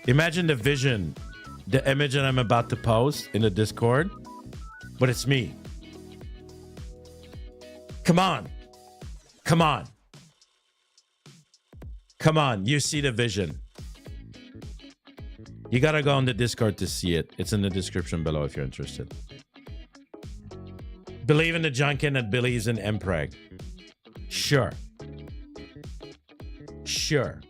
Imagine the vision, the image that I'm about to post in the Discord, but it's me. Come on. Come on. Come on. You see the vision. You gotta go on the Discord to see it. It's in the description below if you're interested. Believe in the Janken that believes in Mpreg. Sure. Sure.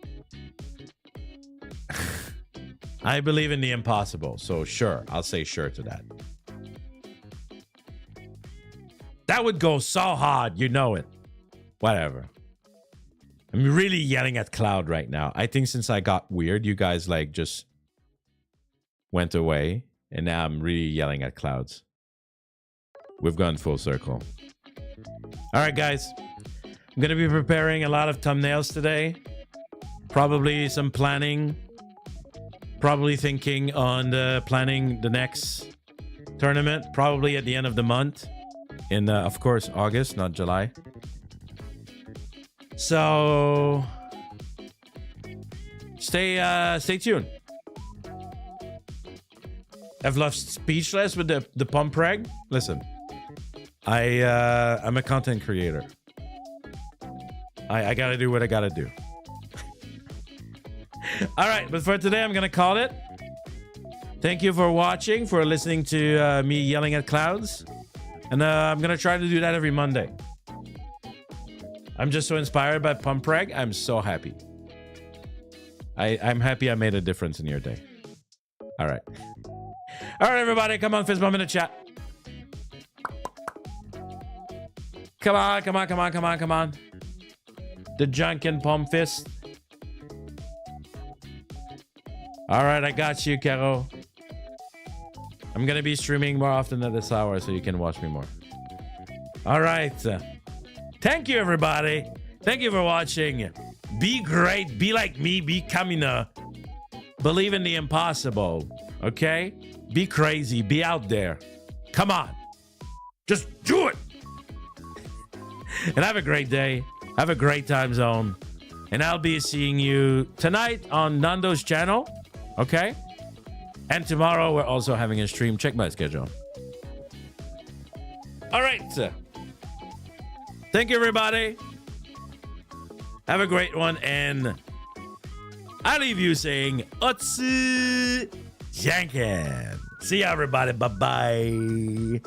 I believe in the impossible, so sure. I'll say sure to that. That would go so hard, you know it. Whatever. I'm really yelling at Cloud right now. I think since I got weird, you guys like just went away, and now I'm really yelling at Clouds. We've gone full circle. All right, guys. I'm going to be preparing a lot of thumbnails today. Probably some planning. Probably thinking on planning the next tournament. Probably at the end of the month. In, of course, August, not July. So, stay tuned. I've left speechless with the Pomme preg. Listen, I'm a content creator. I gotta do what I gotta do. All right, but for today, I'm gonna call it. Thank you for watching, for listening to me yelling at clouds. And I'm gonna try to do that every Monday. I'm just so inspired by Pomme preg. I'm so happy. I'm happy I made a difference in your day. All right. All right, everybody, come on, fist bump in the chat. Come on, come on, come on, come on, come on. The Janken Pomme fist. All right, I got you, Caro. I'm going to be streaming more often at this hour so you can watch me more. All right. Thank you, everybody. Thank you for watching. Be great. Be like me. Be Kamina. Believe in the impossible. Okay? Be crazy. Be out there. Come on. Just do it. And have a great day. Have a great time zone. And I'll be seeing you tonight on Nando's channel. Okay? And tomorrow we're also having a stream. Check my schedule. All right. Thank you, everybody. Have a great one. And I leave you saying, Otsu Janken. See ya, everybody. Bye-bye.